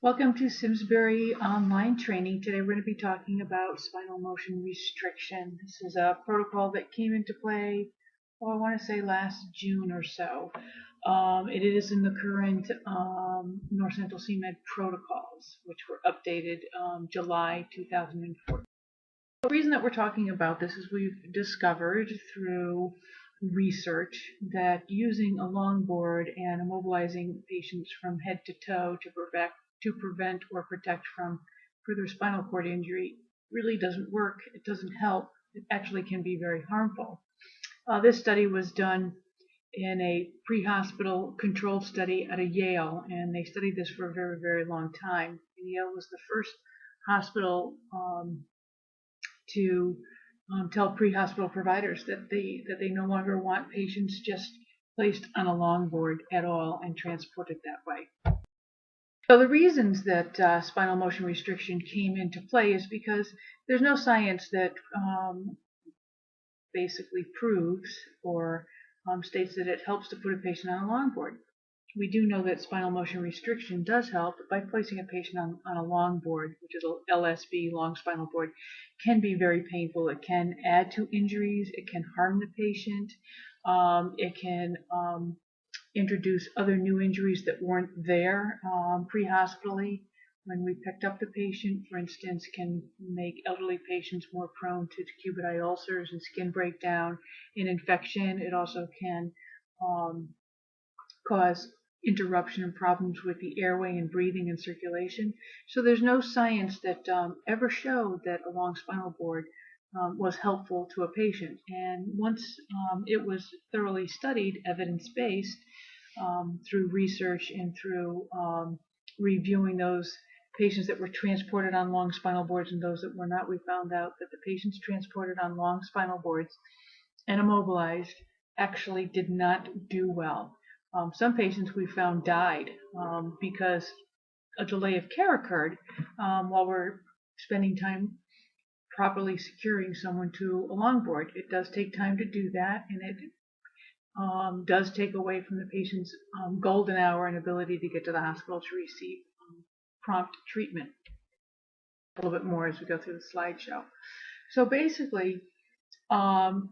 Welcome to Simsbury Online Training. Today we're going to be talking about spinal motion restriction. This is a protocol that came into play, I want to say last June or so. It is in the current North Central CMed protocols, which were updated July 2014. The reason that we're talking about this is we've discovered through research that using a longboard and immobilizing patients from head to toe to prevent or protect from further spinal cord injury really doesn't work. It doesn't help. It actually can be very harmful. This study was done in a pre-hospital controlled study at Yale, and they studied this for a very, very long time. And Yale was the first hospital to tell pre-hospital providers that they no longer want patients just placed on a longboard at all and transported that way. So the reasons that spinal motion restriction came into play is because there's no science that basically proves or states that it helps to put a patient on a longboard. We do know that spinal motion restriction does help by placing a patient on a longboard, which is a LSB, long spinal board, can be very painful. It can add to injuries. It can harm the patient. It can introduce other new injuries that weren't there pre-hospitally. When we picked up the patient, for instance, can make elderly patients more prone to decubiti ulcers and skin breakdown and infection. It also can cause interruption and problems with the airway and breathing and circulation. So there's no science that ever showed that a long spinal board was helpful to a patient. And once it was thoroughly studied, evidence-based, through research and through reviewing those patients that were transported on long spinal boards and those that were not, we found out that the patients transported on long spinal boards and immobilized actually did not do well. Some patients we found died because a delay of care occurred while we're spending time properly securing someone to a longboard. It does take time to do that, and it does take away from the patient's golden hour and ability to get to the hospital to receive prompt treatment. A little bit more as we go through the slideshow. So basically,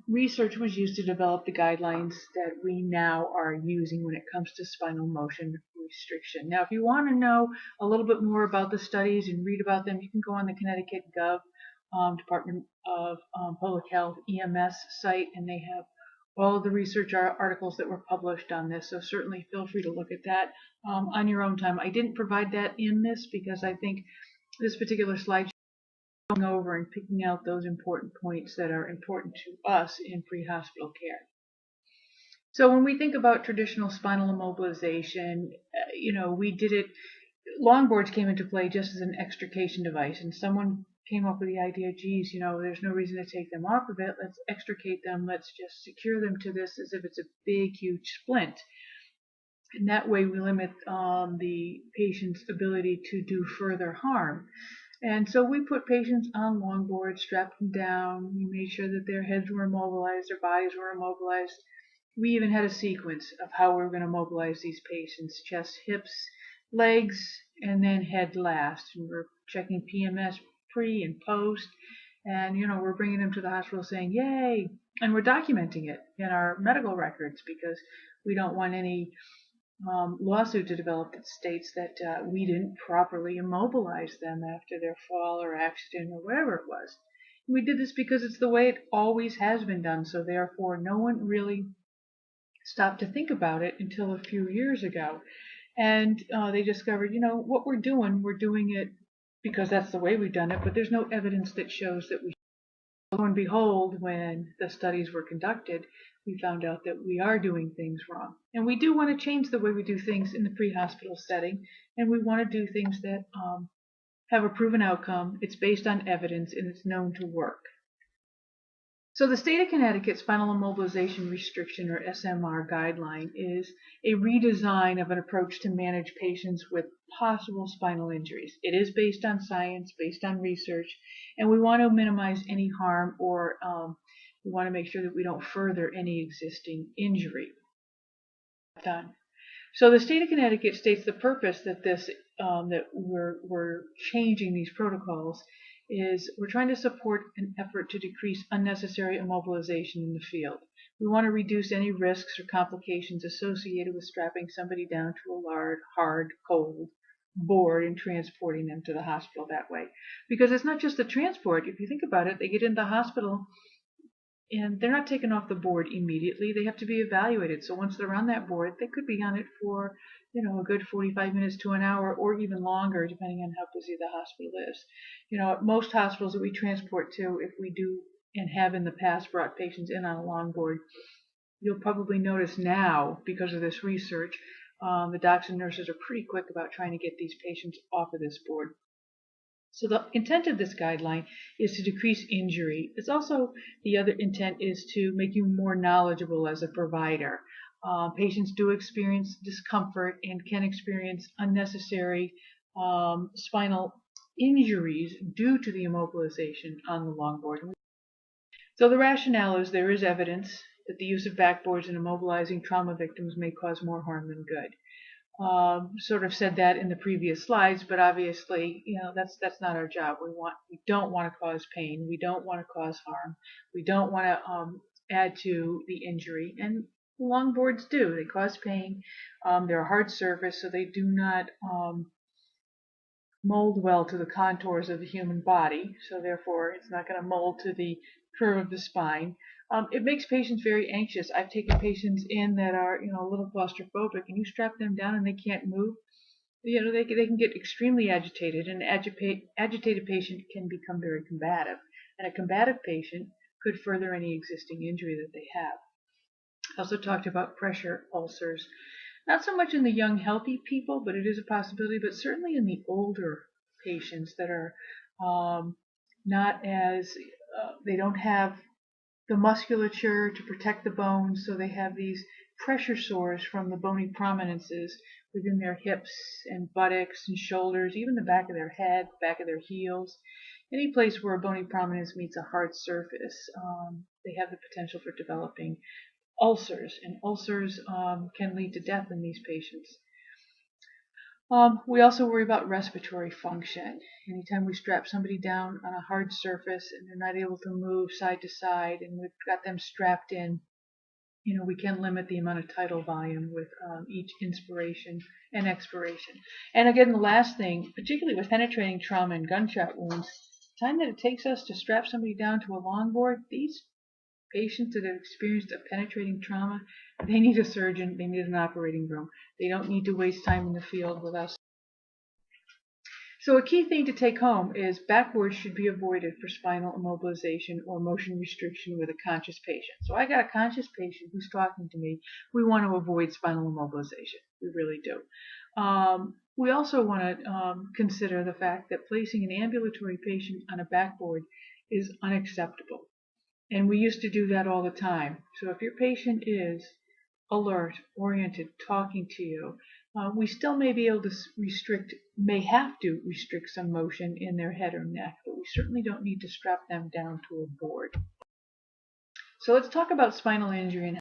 research was used to develop the guidelines that we now are using when it comes to spinal motion restriction. Now, if you want to know a little bit more about the studies and read about them, you can go on the Connecticut Gov Department of Public Health EMS site, and they have all of the research articles that were published on this. So certainly feel free to look at that on your own time. I didn't provide that in this because I think this particular slide going over and picking out those important points that are important to us in pre-hospital care. So when we think about traditional spinal immobilization, we did it, longboards came into play just as an extrication device, and someone came up with the idea, geez, there's no reason to take them off of it, let's extricate them, let's just secure them to this as if it's a big, huge splint. And that way we limit the patient's ability to do further harm. And so we put patients on longboards, strapped them down. We made sure that their heads were immobilized, their bodies were immobilized. We even had a sequence of how we were going to mobilize these patients: chest, hips, legs, and then head last. And we're checking PMS pre and post. And, we're bringing them to the hospital saying, yay! And we're documenting it in our medical records because we don't want any lawsuit to develop that states that we didn't properly immobilize them after their fall or accident or whatever it was. And we did this because it's the way it always has been done, so therefore no one really stopped to think about it until a few years ago. And they discovered, what we're doing it because that's the way we've done it, but there's no evidence that shows that we. Lo and behold, when the studies were conducted, we found out that we are doing things wrong. And we do want to change the way we do things in the pre-hospital setting, and we want to do things that have a proven outcome, it's based on evidence, and it's known to work. So the state of Connecticut Spinal Immobilization Restriction, or SMR guideline, is a redesign of an approach to manage patients with possible spinal injuries. It is based on science, based on research, and we want to minimize any harm, or we want to make sure that we don't further any existing injury. Done. So the state of Connecticut states the purpose that we're changing these protocols is we're trying to support an effort to decrease unnecessary immobilization in the field. We want to reduce any risks or complications associated with strapping somebody down to a hard, cold board and transporting them to the hospital that way. Because it's not just the transport. If you think about it, they get into the hospital and they're not taken off the board immediately. They have to be evaluated. So once they're on that board, they could be on it for, a good 45 minutes to an hour or even longer, depending on how busy the hospital is. At most hospitals that we transport to, if we do and have in the past brought patients in on a long board, you'll probably notice now, because of this research, the docs and nurses are pretty quick about trying to get these patients off of this board. So the intent of this guideline is to decrease injury. It's also, the other intent is to make you more knowledgeable as a provider. Patients do experience discomfort and can experience unnecessary spinal injuries due to the immobilization on the longboard. So the rationale is there is evidence that the use of backboards in immobilizing trauma victims may cause more harm than good. Sort of said that in the previous slides, but obviously, that's not our job. We don't want to cause pain. We don't want to cause harm. We don't want to add to the injury. And longboards do. They cause pain. They're a hard surface, so they do not mold well to the contours of the human body. So therefore, it's not going to mold to the curve of the spine. It makes patients very anxious. I've taken patients in that are, a little claustrophobic, and you strap them down and they can't move. They can get extremely agitated, and an agitated patient can become very combative. And a combative patient could further any existing injury that they have. I also talked about pressure ulcers. Not so much in the young, healthy people, but it is a possibility, but certainly in the older patients that are not as, they don't have the musculature to protect the bones, so they have these pressure sores from the bony prominences within their hips and buttocks and shoulders, even the back of their head, back of their heels. Any place where a bony prominence meets a hard surface, they have the potential for developing ulcers, and ulcers can lead to death in these patients. We also worry about respiratory function. Anytime we strap somebody down on a hard surface and they're not able to move side to side and we've got them strapped in, we can limit the amount of tidal volume with each inspiration and expiration. And again, the last thing, particularly with penetrating trauma and gunshot wounds, the time that it takes us to strap somebody down to a longboard, these patients that have experienced a penetrating trauma, they need a surgeon, they need an operating room. They don't need to waste time in the field with us. So a key thing to take home is backboards should be avoided for spinal immobilization or motion restriction with a conscious patient. So I got a conscious patient who's talking to me. We want to avoid spinal immobilization. We really do. We also want to consider the fact that placing an ambulatory patient on a backboard is unacceptable. And we used to do that all the time. So if your patient is alert, oriented, talking to you, we still may be able to may have to restrict some motion in their head or neck, but we certainly don't need to strap them down to a board. So let's talk about spinal injury.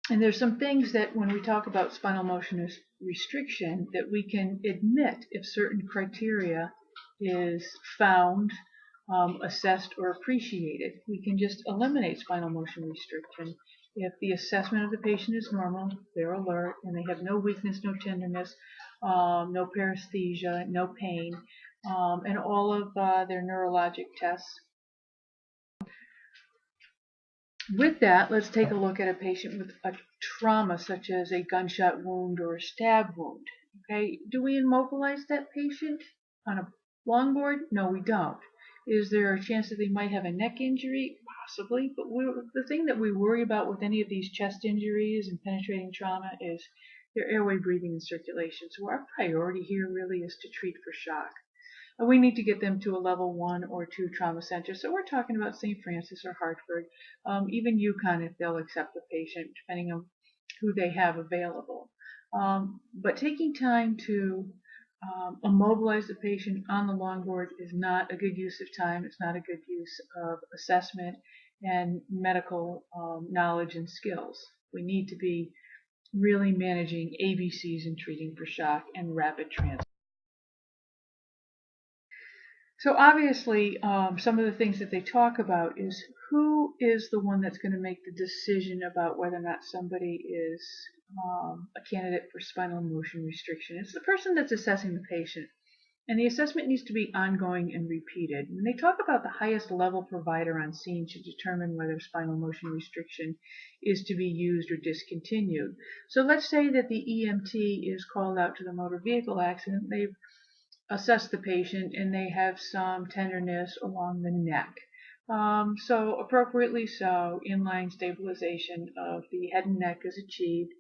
And there's some things that when we talk about spinal motion restriction that we can admit if certain criteria is found, assessed, or appreciated. We can just eliminate spinal motion restriction if the assessment of the patient is normal, they're alert, and they have no weakness, no tenderness, no paresthesia, no pain, and all of their neurologic tests. With that, let's take a look at a patient with a trauma such as a gunshot wound or a stab wound. Okay, do we immobilize that patient on a longboard? No, we don't. Is there a chance that they might have a neck injury? Possibly, but the thing that we worry about with any of these chest injuries and penetrating trauma is their airway, breathing, and circulation. So our priority here really is to treat for shock. And we need to get them to a level 1 or 2 trauma center. So we're talking about St. Francis or Hartford, even UConn if they'll accept the patient, depending on who they have available. But taking time to immobilize the patient on the longboard is not a good use of time. It's not a good use of assessment and medical knowledge and skills. We need to be really managing ABCs and treating for shock and rapid transit. So obviously, some of the things that they talk about is who is the one that's going to make the decision about whether or not somebody is a candidate for spinal motion restriction. It's the person that's assessing the patient. And the assessment needs to be ongoing and repeated. When they talk about the highest level provider on scene should determine whether spinal motion restriction is to be used or discontinued. So let's say that the EMT is called out to the motor vehicle accident. They've assessed the patient and they have some tenderness along the neck. So appropriately so, inline stabilization of the head and neck is achieved.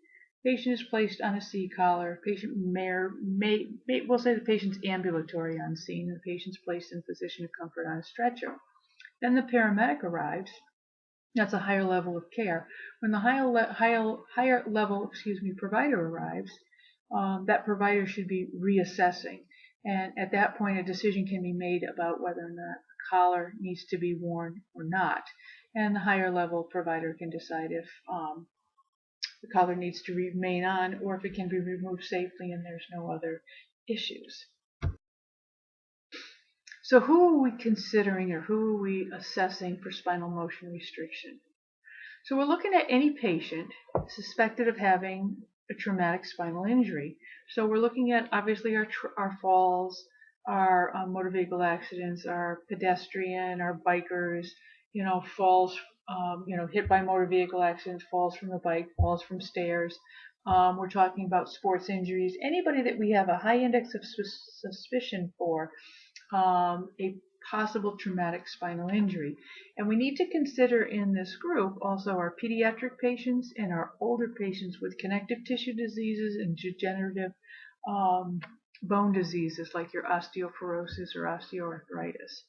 Patient is placed on a C-collar. Patient we'll say the patient's ambulatory on scene, and the patient's placed in a position of comfort on a stretcher. Then the paramedic arrives. That's a higher level of care. When the higher level provider arrives, that provider should be reassessing. And at that point, a decision can be made about whether or not a collar needs to be worn or not. And the higher level provider can decide if the collar needs to remain on or if it can be removed safely and there's no other issues. So who are we considering or who are we assessing for spinal motion restriction? So we're looking at any patient suspected of having a traumatic spinal injury. So we're looking at obviously our falls, our motor vehicle accidents, our pedestrian, our bikers, falls, hit by motor vehicle accidents, falls from the bike, falls from stairs. We're talking about sports injuries, anybody that we have a high index of suspicion for a possible traumatic spinal injury. And we need to consider in this group also our pediatric patients and our older patients with connective tissue diseases and degenerative bone diseases like your osteoporosis or osteoarthritis.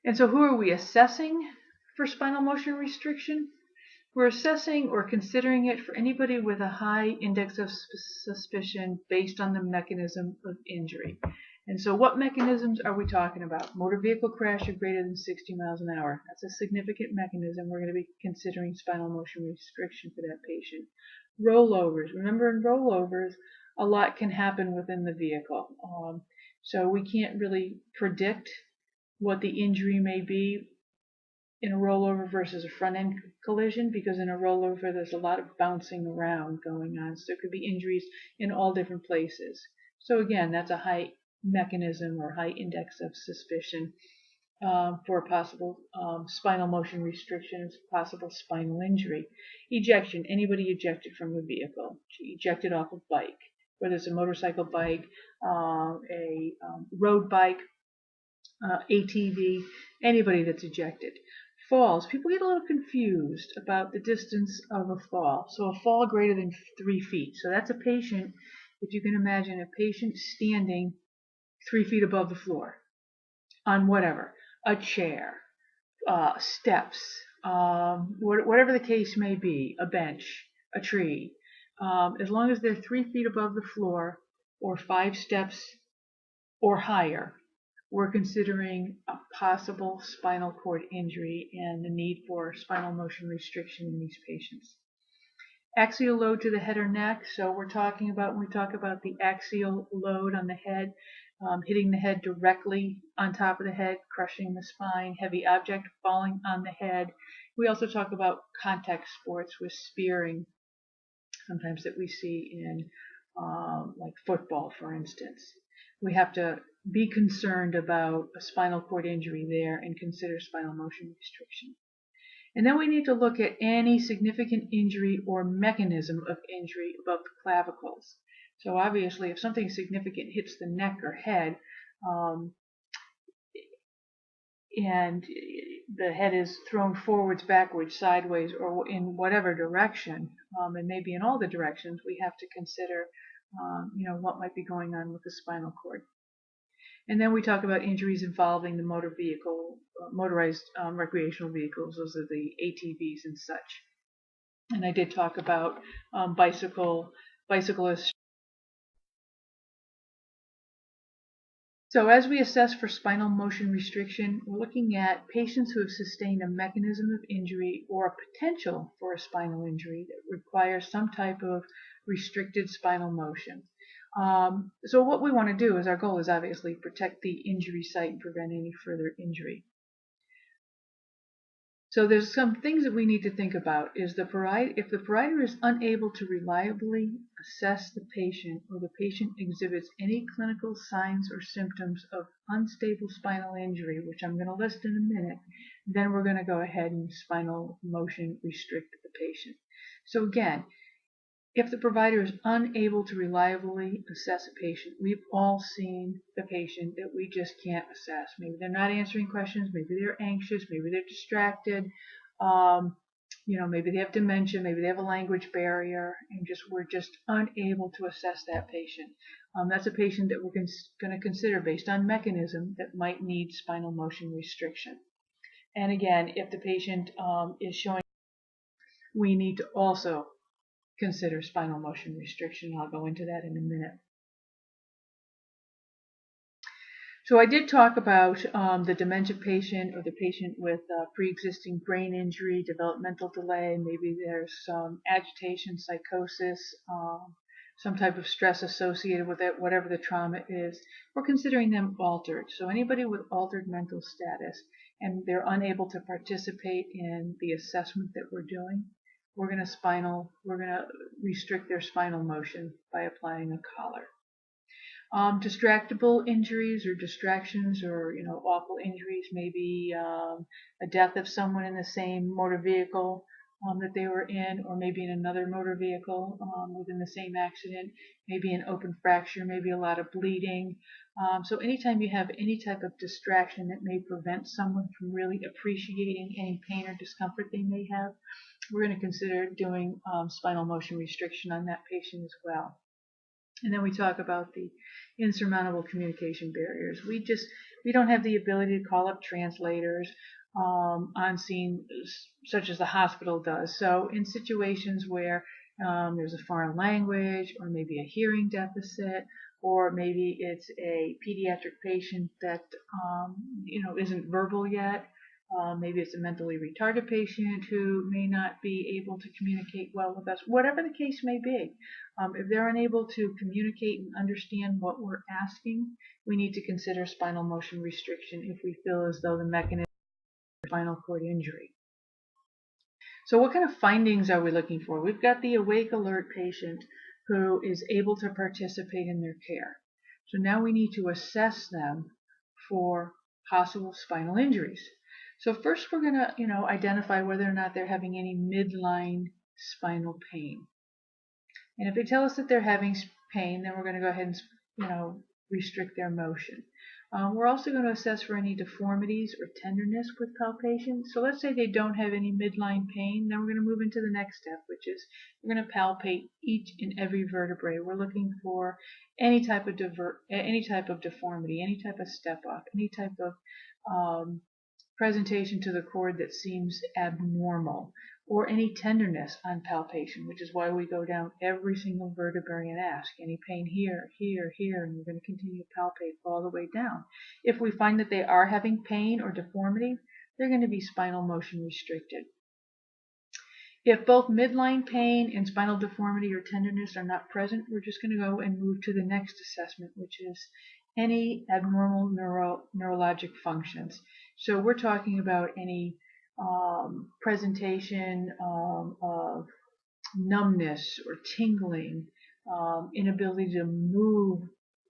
And so who are we assessing for spinal motion restriction? We're assessing or considering it for anybody with a high index of suspicion based on the mechanism of injury. And so what mechanisms are we talking about? Motor vehicle crash of greater than 60 miles an hour. That's a significant mechanism. We're going to be considering spinal motion restriction for that patient. Rollovers. Remember, in rollovers, a lot can happen within the vehicle. So we can't really predict what the injury may be in a rollover versus a front-end collision, because in a rollover there's a lot of bouncing around going on. So there could be injuries in all different places. So again, that's a high mechanism or high index of suspicion for a possible spinal motion restriction, possible spinal injury. Ejection, anybody ejected from a vehicle, ejected off a bike, whether it's a motorcycle bike, a road bike, ATV, anybody that's ejected. Falls, people get a little confused about the distance of a fall. So a fall greater than 3 feet. So that's a patient, if you can imagine a patient standing 3 feet above the floor on whatever, a chair, steps, whatever the case may be, a bench, a tree. As long as they're 3 feet above the floor or 5 steps or higher, we're considering a possible spinal cord injury and the need for spinal motion restriction in these patients. Axial load to the head or neck. So we're talking about, when we talk about the axial load on the head, hitting the head directly on top of the head, crushing the spine, heavy object falling on the head. We also talk about contact sports with spearing, sometimes that we see in like football, for instance. We have to be concerned about a spinal cord injury there and consider spinal motion restriction. And then we need to look at any significant injury or mechanism of injury above the clavicles. So obviously, if something significant hits the neck or head, and the head is thrown forwards, backwards, sideways, or in whatever direction, and maybe in all the directions, we have to consider what might be going on with the spinal cord. And then we talk about injuries involving the motor vehicle, motorized recreational vehicles. Those are the ATVs and such. And I did talk about bicyclists So as we assess for spinal motion restriction, we're looking at patients who have sustained a mechanism of injury or a potential for a spinal injury that requires some type of restricted spinal motion. So what we want to do is, our goal is obviously protect the injury site and prevent any further injury. So there's some things that we need to think about. If the provider is unable to reliably assess the patient, or the patient exhibits any clinical signs or symptoms of unstable spinal injury, which I'm going to list in a minute, then we're going to go ahead and spinal motion restrict the patient. So again, if the provider is unable to reliably assess a patient, we've all seen the patient that we just can't assess. Maybe they're not answering questions, maybe they're anxious, maybe they're distracted, maybe they have dementia, maybe they have a language barrier, and we're just unable to assess that patient. That's a patient that we're going to consider based on mechanism that might need spinal motion restriction. And again, if the patient is showing, we need to also consider spinal motion restriction. I'll go into that in a minute. So I did talk about the dementia patient, or the patient with pre-existing brain injury, developmental delay. Maybe there's some agitation, psychosis, some type of stress associated with it, whatever the trauma is. We're considering them altered. So anybody with altered mental status and they're unable to participate in the assessment that we're doing, we're going to restrict their spinal motion by applying a collar. Distractible injuries or distractions, or awful injuries, maybe a death of someone in the same motor vehicle that they were in, or maybe in another motor vehicle within the same accident, maybe an open fracture, maybe a lot of bleeding. So anytime you have any type of distraction that may prevent someone from really appreciating any pain or discomfort they may have, we're going to consider doing spinal motion restriction on that patient as well. And then we talk about the insurmountable communication barriers. We don't have the ability to call up translators on scene, such as the hospital does. So in situations where there's a foreign language, or maybe a hearing deficit, or maybe it's a pediatric patient that isn't verbal yet, maybe it's a mentally retarded patient who may not be able to communicate well with us, whatever the case may be. If they're unable to communicate and understand what we're asking, we need to consider spinal motion restriction if we feel as though the mechanism is spinal cord injury. So what kind of findings are we looking for? We've got the awake alert patient who is able to participate in their care. So now we need to assess them for possible spinal injuries. So first we're going to identify whether or not they're having any midline spinal pain. And if they tell us that they're having pain, then we're going to go ahead and restrict their motion. We're also going to assess for any deformities or tenderness with palpation. So let's say they don't have any midline pain, then we're going to move into the next step, which is we're going to palpate each and every vertebrae. We're looking for any type of deformity, any type of step off, any type of presentation to the cord that seems abnormal, or any tenderness on palpation, which is why we go down every single vertebrae and ask, any pain here, here, here, and we're going to continue to palpate all the way down. If we find that they are having pain or deformity, they're going to be spinal motion restricted. If both midline pain and spinal deformity or tenderness are not present, we're just going to go and move to the next assessment, which is any abnormal neurologic functions. So we're talking about any presentation of numbness or tingling, inability to move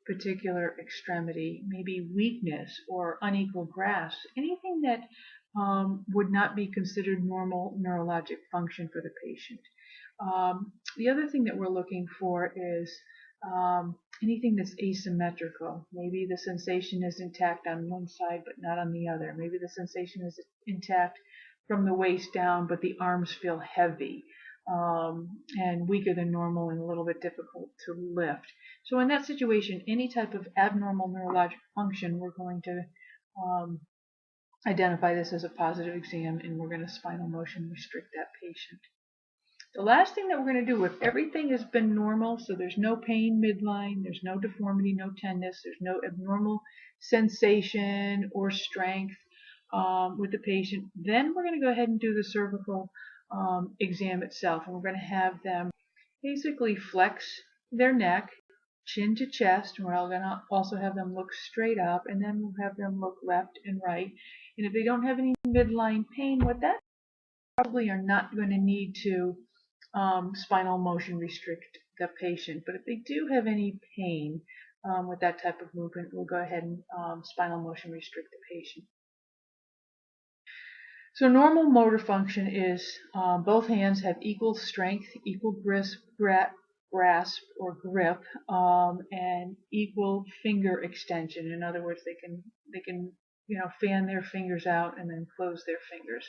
particular extremity, maybe weakness or unequal grasp, anything that would not be considered normal neurologic function for the patient. The other thing that we're looking for is anything that's asymmetrical. Maybe the sensation is intact on one side but not on the other. Maybe the sensation is intact from the waist down, but the arms feel heavy and weaker than normal and a little bit difficult to lift. So in that situation, any type of abnormal neurologic function, we're going to identify this as a positive exam, and we're going to spinal motion restrict that patient. The last thing that we're going to do, if everything has been normal, so there's no pain midline, there's no deformity, no tenderness, there's no abnormal sensation or strength with the patient, then we're going to go ahead and do the cervical exam itself. And we're going to have them basically flex their neck, chin to chest, and we're going to also have them look straight up, and then we'll have them look left and right. And if they don't have any midline pain, what that probably are not going to need to spinal motion restrict the patient. But if they do have any pain with that type of movement, we'll go ahead and spinal motion restrict the patient. So normal motor function is both hands have equal strength, equal grasp or grip, and equal finger extension. In other words, they can fan their fingers out and then close their fingers.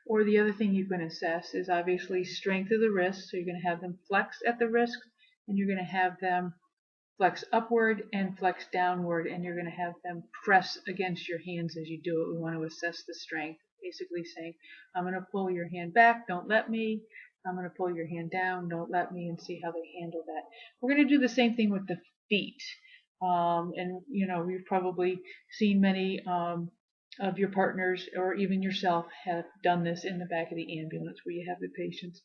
Or the other thing you can assess is obviously strength of the wrist. So you're going to have them flex at the wrist, and you're going to have them flex upward and flex downward, and you're going to have them press against your hands as you do it. We want to assess the strength, basically saying, I'm going to pull your hand back, don't let me. I'm going to pull your hand down, don't let me, and see how they handle that. We're going to do the same thing with the feet. And we've probably seen many of your partners or even yourself have done this in the back of the ambulance, where you have the patients,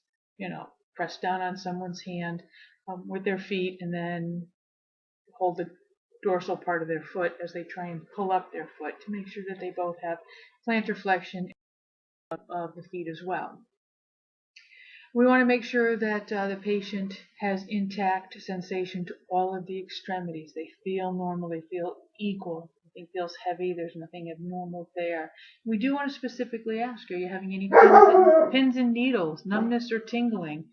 press down on someone's hand with their feet, and then hold the dorsal part of their foot as they try and pull up their foot to make sure that they both have plantar flexion of the feet as well. We want to make sure that the patient has intact sensation to all of the extremities. They feel normal, they feel equal. Nothing feels heavy, there's nothing abnormal there. We do want to specifically ask, are you having any pins and needles, numbness or tingling?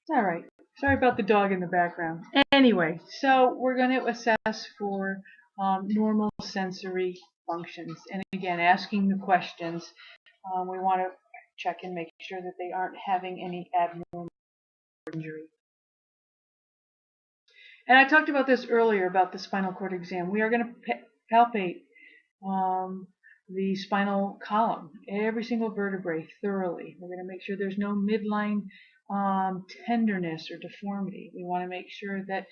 All right. Sorry about the dog in the background. Anyway, so we're going to assess for normal sensory functions. And again, asking the questions, we want to check and make sure that they aren't having any abnormal injury. And I talked about this earlier about the spinal cord exam. We are going to palpate the spinal column, every single vertebrae thoroughly. We're going to make sure there's no midline tenderness or deformity. We want to make sure that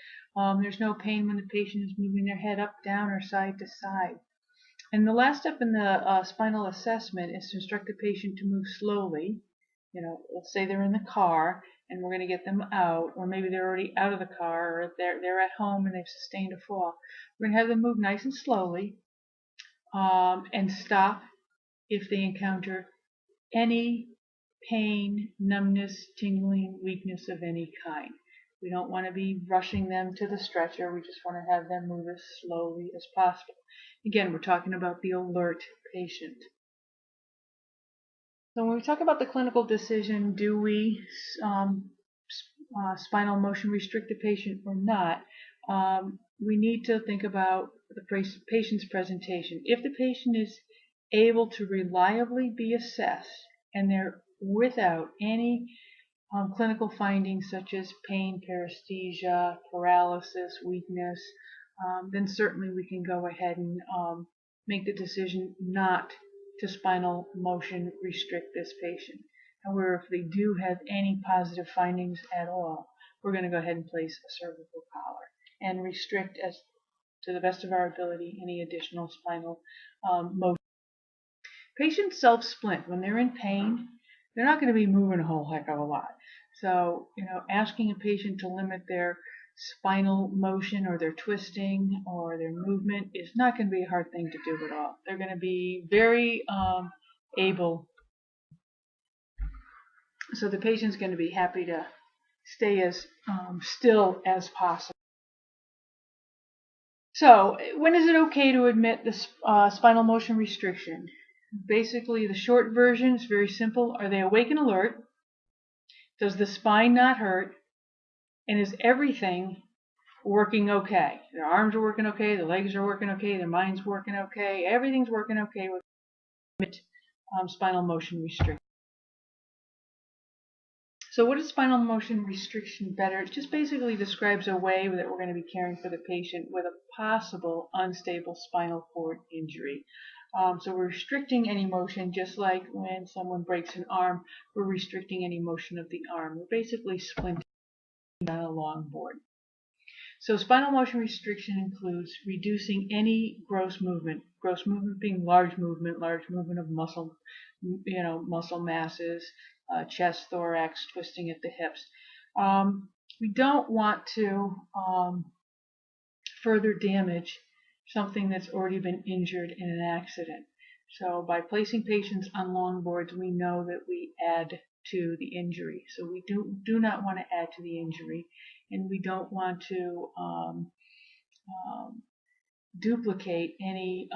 there's no pain when the patient is moving their head up, down, or side to side. And the last step in the spinal assessment is to instruct the patient to move slowly. Let's say they're in the car and we're going to get them out, or maybe they're already out of the car, or they're at home and they've sustained a fall. We're going to have them move nice and slowly and stop if they encounter any pain, numbness, tingling, weakness of any kind. We don't want to be rushing them to the stretcher. We just want to have them move as slowly as possible. Again, we're talking about the alert patient. So when we talk about the clinical decision, do we spinal motion restrict the patient or not, we need to think about the patient's presentation. If the patient is able to reliably be assessed and they're without any clinical findings such as pain, paresthesia, paralysis, weakness, then certainly we can go ahead and make the decision not to spinal motion restrict this patient. However, if they do have any positive findings at all, we're going to go ahead and place a cervical collar and restrict, as to the best of our ability, any additional spinal motion. Patients self-splint. When they're in pain, they're not going to be moving a whole heck of a lot. So, asking a patient to limit their spinal motion or their twisting or their movement is not going to be a hard thing to do at all. They're going to be very able. So the patient's going to be happy to stay as still as possible. So when is it okay to admit the spinal motion restriction? Basically, the short version is very simple. Are they awake and alert? Does the spine not hurt? And is everything working okay? Their arms are working okay, their legs are working okay, their mind's working okay, everything's working okay with spinal motion restriction. So what is spinal motion restriction better? It just basically describes a way that we're going to be caring for the patient with a possible unstable spinal cord injury. So we're restricting any motion, just like when someone breaks an arm, we're restricting any motion of the arm. We're basically splinting on a long board. So spinal motion restriction includes reducing any gross movement being large movement of muscle, muscle masses, chest, thorax, twisting at the hips. We don't want to further damage something that's already been injured in an accident. So by placing patients on long boards, we know that we add to the injury. So we do not want to add to the injury, and we don't want to duplicate any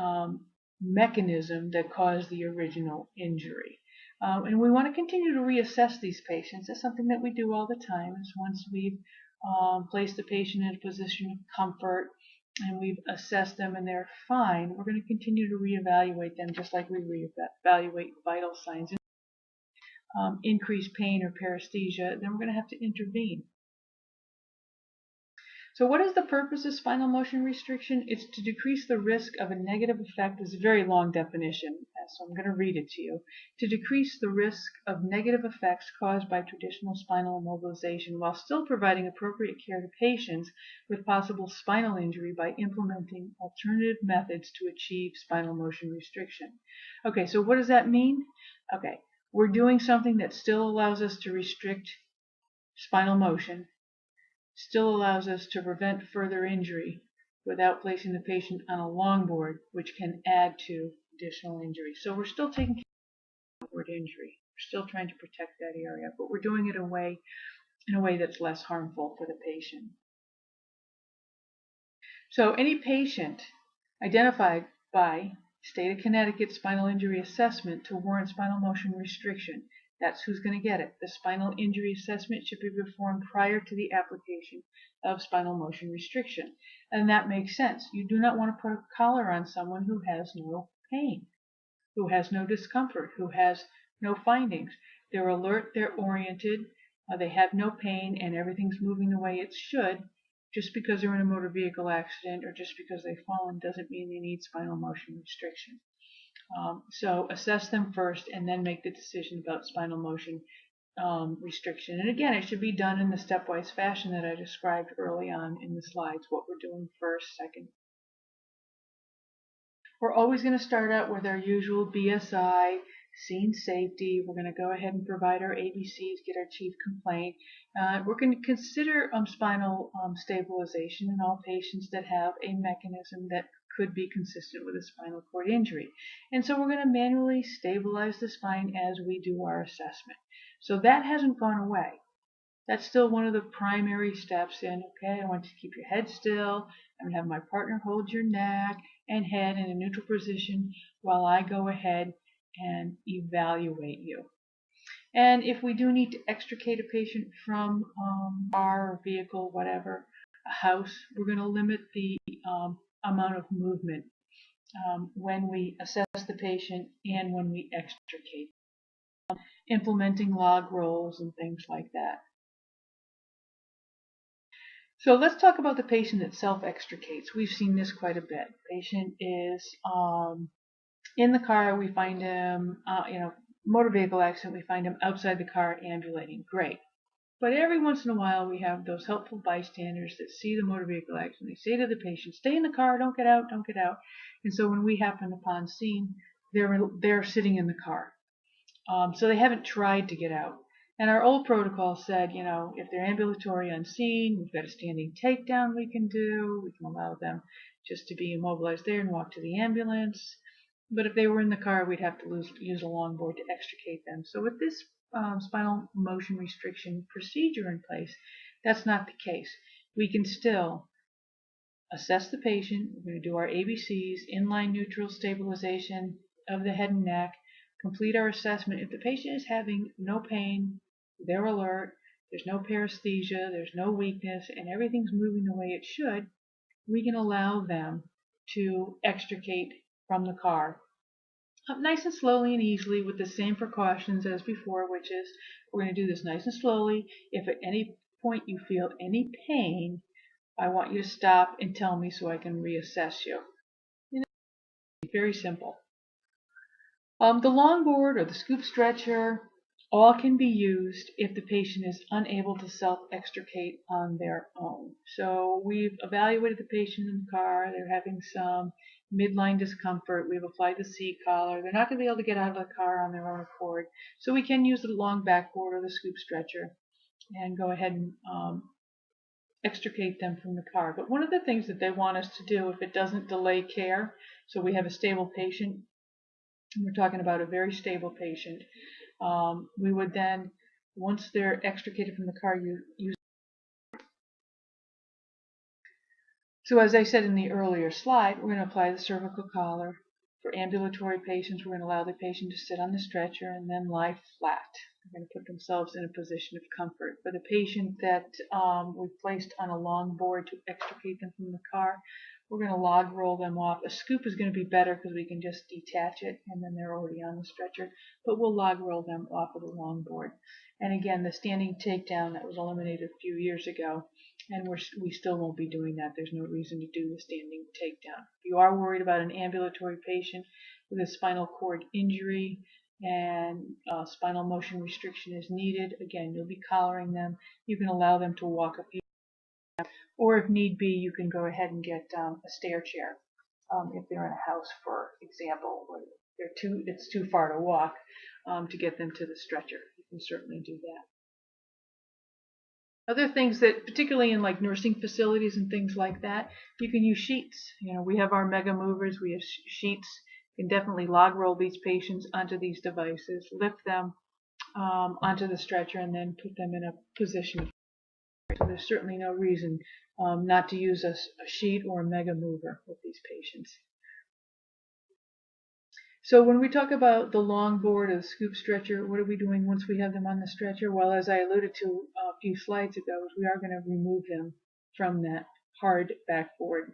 mechanism that caused the original injury. And we want to continue to reassess these patients. That's something that we do all the time. Is once we've placed the patient in a position of comfort and we've assessed them and they're fine, we're going to continue to reevaluate them just like we reevaluate vital signs. Increased pain or paresthesia, then we're going to have to intervene. So what is the purpose of spinal motion restriction? It's to decrease the risk of a negative effect. It's a very long definition, so I'm going to read it to you. To decrease the risk of negative effects caused by traditional spinal immobilization while still providing appropriate care to patients with possible spinal injury by implementing alternative methods to achieve spinal motion restriction. Okay, so what does that mean? Okay, we're doing something that still allows us to restrict spinal motion, still allows us to prevent further injury without placing the patient on a longboard, which can add to additional injury. So we're still taking care of upward injury. We're still trying to protect that area, but we're doing it in a way that's less harmful for the patient. So any patient identified by State of Connecticut spinal injury assessment to warrant spinal motion restriction, that's who's going to get it. The spinal injury assessment should be performed prior to the application of spinal motion restriction. And that makes sense. You do not want to put a collar on someone who has no pain, who has no discomfort, who has no findings. They're alert, they're oriented, they have no pain, and everything's moving the way it should. Just because they're in a motor vehicle accident or just because they've fallen doesn't mean they need spinal motion restriction. So assess them first and then make the decision about spinal motion restriction. And again, it should be done in the stepwise fashion that I described early on in the slides, what we're doing first, second. We're always going to start out with our usual BSI, scene safety. We're going to go ahead and provide our ABCs, get our chief complaint. We're going to consider spinal stabilization in all patients that have a mechanism that could be consistent with a spinal cord injury. And so we're going to manually stabilize the spine as we do our assessment. So that hasn't gone away. That's still one of the primary steps in, okay, I want you to keep your head still. I'm going to have my partner hold your neck and head in a neutral position while I go ahead and evaluate you. And if we do need to extricate a patient from our vehicle, whatever, a house, we're going to limit the amount of movement when we assess the patient and when we extricate. Implementing log rolls and things like that. So let's talk about the patient that self-extricates. We've seen this quite a bit. Patient is in the car, we find him, motor vehicle accident, we find him outside the car ambulating. Great. But every once in a while we have those helpful bystanders that see the motor vehicle accident. They say to the patient, stay in the car, don't get out, don't get out. And so when we happen upon scene, they're sitting in the car. So they haven't tried to get out. And our old protocol said, if they're ambulatory on scene, we've got a standing takedown we can do. We can allow them just to be immobilized there and walk to the ambulance. But if they were in the car, we'd have to use a longboard to extricate them. So with this spinal motion restriction procedure in place, that's not the case. We can still assess the patient. We're going to do our ABCs, inline neutral stabilization of the head and neck, complete our assessment. If the patient is having no pain, they're alert, there's no paresthesia, there's no weakness, and everything's moving the way it should, we can allow them to extricate from the car. Nice and slowly and easily with the same precautions as before, which is we're going to do this nice and slowly. If at any point you feel any pain, I want you to stop and tell me so I can reassess you. Very simple. The longboard or the scoop stretcher all can be used if the patient is unable to self-extricate on their own. So we've evaluated the patient in the car. They're having some midline discomfort. We've applied the seat collar. They're not going to be able to get out of the car on their own accord. So we can use the long backboard or the scoop stretcher and go ahead and extricate them from the car. But one of the things that they want us to do, if it doesn't delay care, so we have a stable patient, and we're talking about a very stable patient, we would then, once they're extricated from the car, use. So as I said in the earlier slide, we're going to apply the cervical collar. For ambulatory patients, we're going to allow the patient to sit on the stretcher and then lie flat. They're going to put themselves in a position of comfort. For the patient that we've placed on a long board to extricate them from the car, we're going to log roll them off. A scoop is going to be better because we can just detach it and then they're already on the stretcher, but we'll log roll them off of the long board. And again, the standing takedown that was eliminated a few years ago, and we still won't be doing that. There's no reason to do the standing takedown. If you are worried about an ambulatory patient with a spinal cord injury and spinal motion restriction is needed, again, you'll be collaring them. You can allow them to walk a few, or if need be, you can go ahead and get a stair chair if they're in a house, for example, where it's too far to walk to get them to the stretcher. You can certainly do that. Other things that, particularly in like nursing facilities and things like that, you can use sheets. You know, we have our mega movers, we have sheets. You can definitely log roll these patients onto these devices, lift them onto the stretcher, and then put them in a position. So there's certainly no reason not to use a sheet or a mega mover with these patients. So when we talk about the long board or the scoop stretcher, what are we doing once we have them on the stretcher? Well, as I alluded to a few slides ago, we are going to remove them from that hard backboard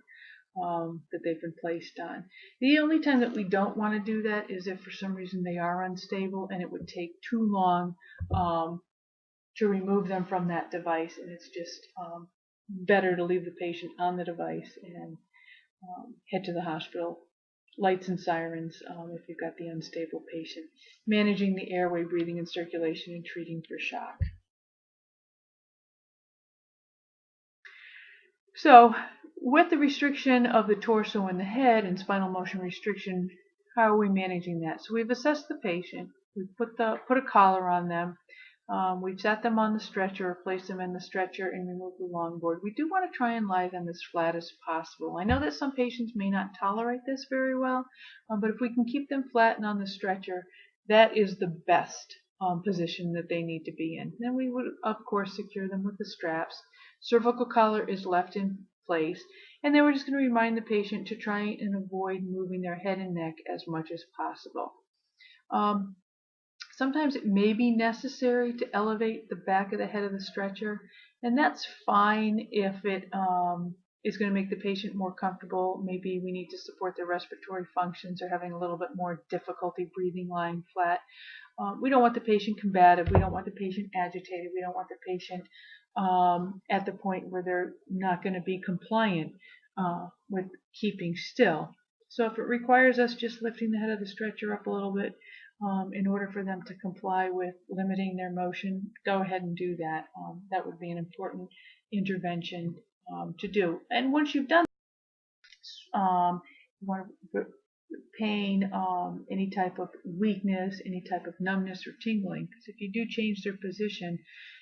that they've been placed on. The only time that we don't want to do that is if for some reason they are unstable and it would take too long to remove them from that device, and it's just better to leave the patient on the device and head to the hospital. Lights and sirens if you've got the unstable patient. Managing the airway, breathing, and circulation, and treating for shock. So, with the restriction of the torso and the head and spinal motion restriction, how are we managing that? So we've assessed the patient. We've put a collar on them. We've sat them on the stretcher or placed them in the stretcher and removed the long board. We do want to try and lie them as flat as possible. I know that some patients may not tolerate this very well, but if we can keep them flat and on the stretcher, that is the best position that they need to be in. Then we would, of course, secure them with the straps. Cervical collar is left in place, and then we're just going to remind the patient to try and avoid moving their head and neck as much as possible. Sometimes it may be necessary to elevate the back of the head of the stretcher, and that's fine if it is going to make the patient more comfortable. Maybe we need to support their respiratory functions or having a little bit more difficulty breathing lying flat. We don't want the patient combative. We don't want the patient agitated. We don't want the patient at the point where they're not going to be compliant with keeping still. So if it requires us just lifting the head of the stretcher up a little bit in order for them to comply with limiting their motion, go ahead and do that. That would be an important intervention to do. And once you've done you want to pain, any type of weakness, any type of numbness or tingling, because if you do change their position,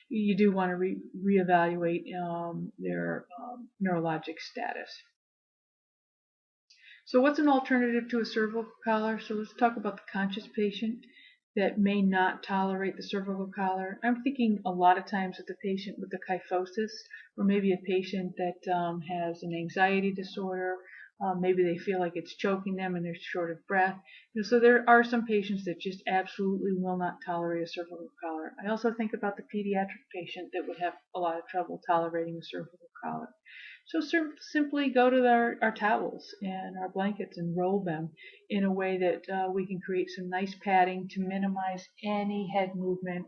you do want to reevaluate their neurologic status. So what's an alternative to a cervical collar? So let's talk about the conscious patient that may not tolerate the cervical collar. I'm thinking a lot of times with the patient with the kyphosis, or maybe a patient that has an anxiety disorder. Maybe they feel like it's choking them and they're short of breath. So there are some patients that just absolutely will not tolerate a cervical collar. I also think about the pediatric patient that would have a lot of trouble tolerating a cervical collar. So simply go to our towels and our blankets and roll them in a way that we can create some nice padding to minimize any head movement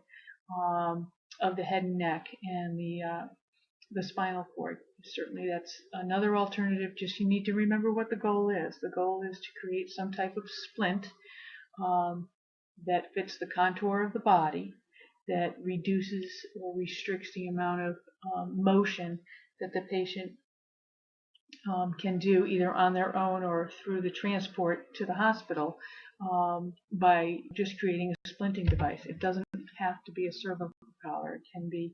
of the head and neck and the spinal cord. Certainly that's another alternative. Just you need to remember what the goal is. The goal is to create some type of splint that fits the contour of the body, that reduces or restricts the amount of motion that the patient can do either on their own or through the transport to the hospital by just creating a splinting device. It doesn't have to be a cervical collar. It can be.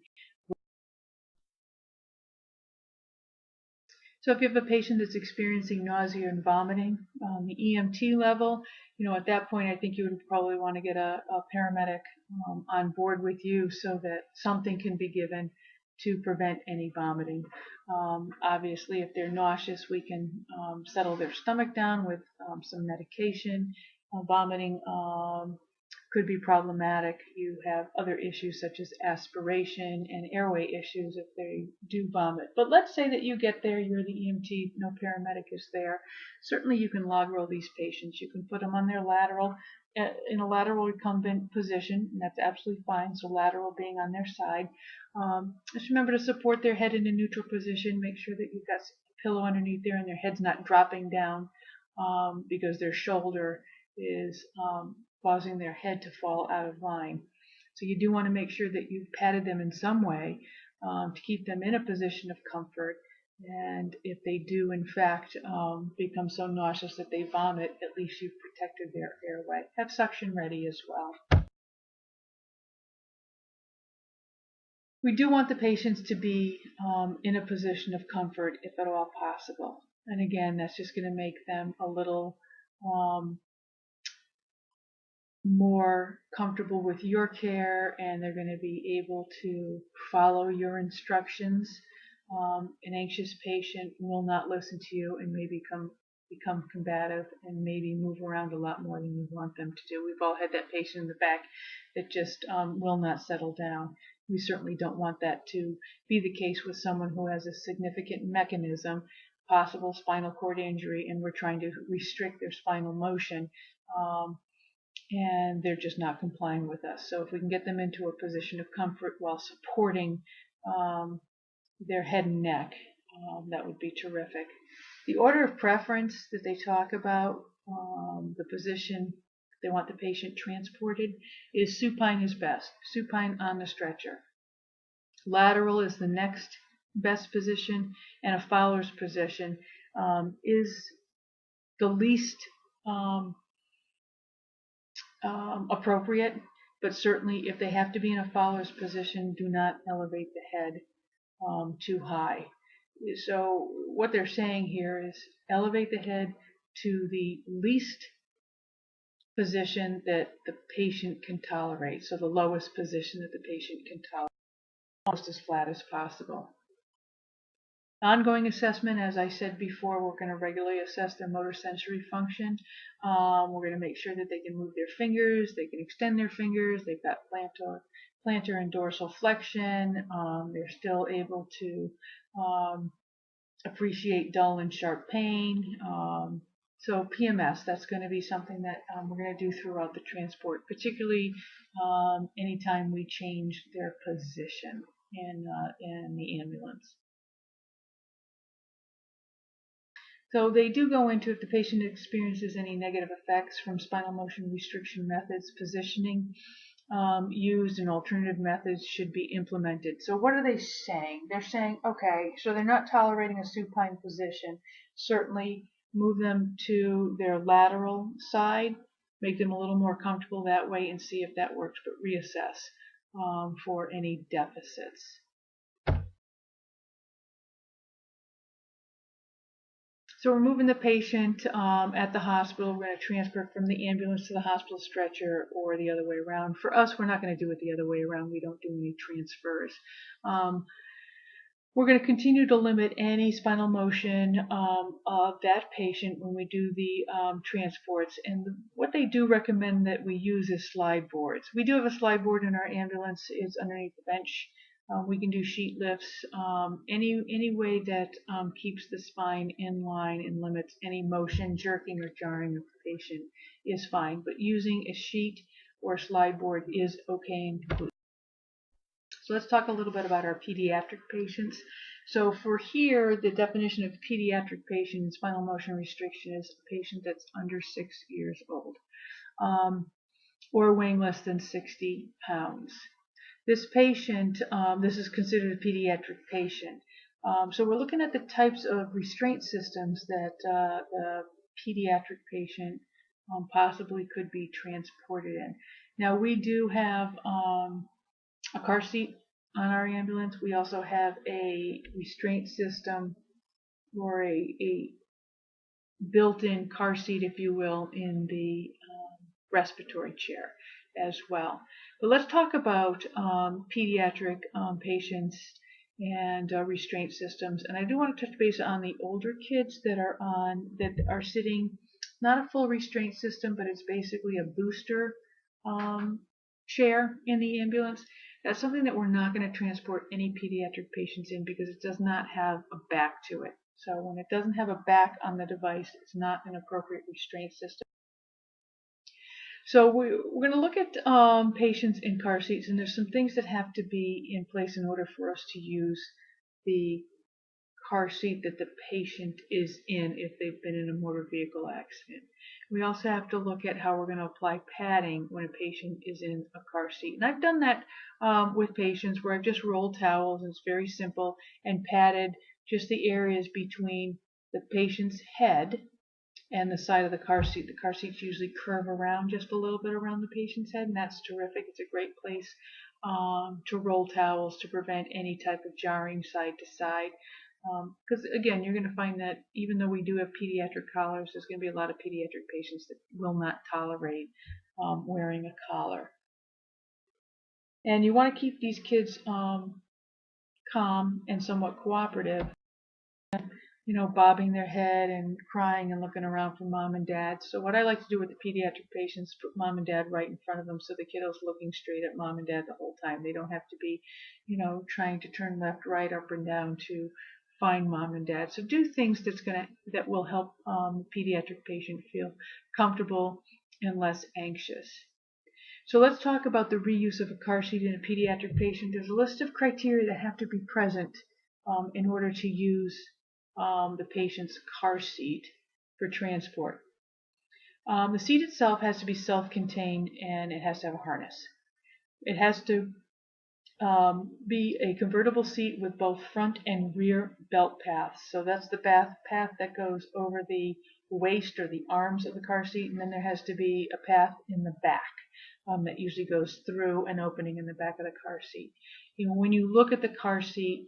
So if you have a patient that's experiencing nausea and vomiting on the EMT level, at that point I think you would probably want to get a paramedic on board with you so that something can be given to prevent any vomiting. Obviously, if they're nauseous, we can settle their stomach down with some medication. Vomiting could be problematic. You have other issues such as aspiration and airway issues if they do vomit. But let's say that you get there, you're the EMT, no paramedic is there. Certainly you can log roll these patients. You can put them on their lateral, in a lateral recumbent position, and that's absolutely fine. So lateral being on their side. Just remember to support their head in a neutral position. Make sure that you've got a pillow underneath there and their head's not dropping down because their shoulder is causing their head to fall out of line. So you do want to make sure that you've patted them in some way to keep them in a position of comfort. And if they do, in fact, become so nauseous that they vomit, at least you've protected their airway. Have suction ready as well. We do want the patients to be in a position of comfort if at all possible. And again, that's just going to make them a little more comfortable with your care, and they're going to be able to follow your instructions. An anxious patient will not listen to you and may become combative and maybe move around a lot more than you want them to do. We've all had that patient in the back that just will not settle down. We certainly don't want that to be the case with someone who has a significant mechanism, possible spinal cord injury, and we're trying to restrict their spinal motion. And they're just not complying with us. So if we can get them into a position of comfort while supporting their head and neck, that would be terrific. The order of preference that they talk about, the position they want the patient transported, is supine is best. Supine on the stretcher. Lateral is the next best position, and a Fowler's position is the least appropriate, but certainly if they have to be in a Fowler's position, do not elevate the head too high. So what they're saying here is elevate the head to the least position that the patient can tolerate, so the lowest position that the patient can tolerate, almost as flat as possible. Ongoing assessment, as I said before, we're going to regularly assess their motor sensory function. We're going to make sure that they can move their fingers, they can extend their fingers, they've got plantar and dorsal flexion, they're still able to appreciate dull and sharp pain. So PMS, that's going to be something that we're going to do throughout the transport, particularly anytime we change their position in the ambulance. So they do go into if the patient experiences any negative effects from spinal motion restriction methods, positioning used and alternative methods should be implemented. So what are they saying? They're saying, okay, so they're not tolerating a supine position. Certainly move them to their lateral side, make them a little more comfortable that way and see if that works, but reassess for any deficits. So we're moving the patient at the hospital. We're going to transfer from the ambulance to the hospital stretcher or the other way around. For us, we're not going to do it the other way around. We don't do any transfers. We're going to continue to limit any spinal motion of that patient when we do the transports. And what they do recommend that we use is slide boards. We do have a slide board in our ambulance. It's underneath the bench. We can do sheet lifts, any way that keeps the spine in line and limits any motion, jerking or jarring of the patient is fine. But using a sheet or a slide board is okay and complete. So let's talk a little bit about our pediatric patients. So for here, the definition of pediatric patient in spinal motion restriction is a patient that's under 6 years old. or weighing less than 60 pounds. This patient, this is considered a pediatric patient. So we're looking at the types of restraint systems that the pediatric patient possibly could be transported in. Now we do have a car seat on our ambulance. We also have a restraint system or a built-in car seat, if you will, in the respiratory chair as well. But let's talk about pediatric patients and restraint systems. And I do want to touch base on the older kids that are sitting, not a full restraint system, but it's basically a booster chair in the ambulance. That's something that we're not going to transport any pediatric patients in because it does not have a back to it. So when it doesn't have a back on the device, it's not an appropriate restraint system. So we're going to look at patients in car seats, and there's some things that have to be in place in order for us to use the car seat that the patient is in if they've been in a motor vehicle accident. We also have to look at how we're going to apply padding when a patient is in a car seat. And I've done that with patients where I've just rolled towels, and it's very simple, and padded just the areas between the patient's head and the side of the car seat. The car seats usually curve around just a little bit around the patient's head, and that's terrific. It's a great place to roll towels to prevent any type of jarring side to side. Because again, you're going to find that even though we do have pediatric collars, there's going to be a lot of pediatric patients that will not tolerate wearing a collar. And you want to keep these kids calm and somewhat cooperative, bobbing their head and crying and looking around for mom and dad. So what I like to do with the pediatric patients is put mom and dad right in front of them so the kiddo's looking straight at mom and dad the whole time. They don't have to be, trying to turn left, right, up and down to find mom and dad. So do things that will help the pediatric patient feel comfortable and less anxious. So let's talk about the reuse of a car seat in a pediatric patient. There's a list of criteria that have to be present in order to use the patient's car seat for transport. The seat itself has to be self-contained, and it has to have a harness. It has to be a convertible seat with both front and rear belt paths. So that's the path that goes over the waist or the arms of the car seat, and then there has to be a path in the back that usually goes through an opening in the back of the car seat. When you look at the car seat,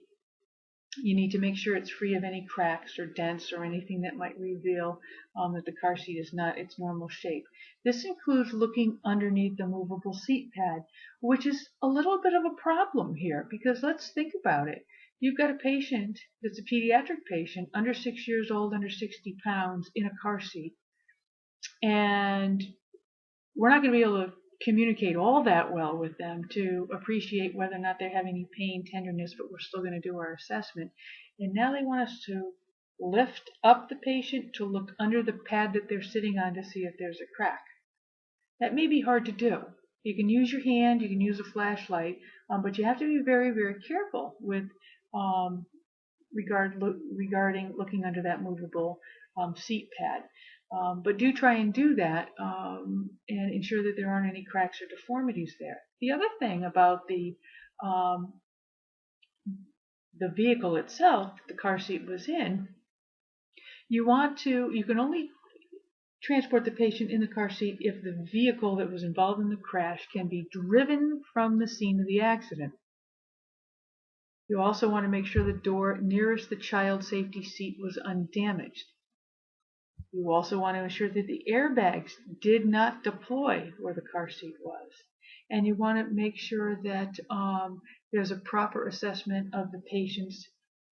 you need to make sure it's free of any cracks or dents or anything that might reveal that the car seat is not its normal shape. This includes looking underneath the movable seat pad, which is a little bit of a problem here because let's think about it. You've got a patient that's a pediatric patient, under 6 years old, under 60 pounds, in a car seat. And we're not going to be able to communicate all that well with them to appreciate whether or not they're having any pain, tenderness, but we're still going to do our assessment. And now they want us to lift up the patient to look under the pad that they're sitting on to see if there's a crack. That may be hard to do. You can use your hand, you can use a flashlight, but you have to be very, very careful with regarding looking under that movable seat pad. But do try and do that and ensure that there aren't any cracks or deformities there. The other thing about the vehicle itself, the car seat was in, you can only transport the patient in the car seat if the vehicle that was involved in the crash can be driven from the scene of the accident. You also want to make sure the door nearest the child safety seat was undamaged. You also want to ensure that the airbags did not deploy where the car seat was. And you want to make sure that there's a proper assessment of the patient's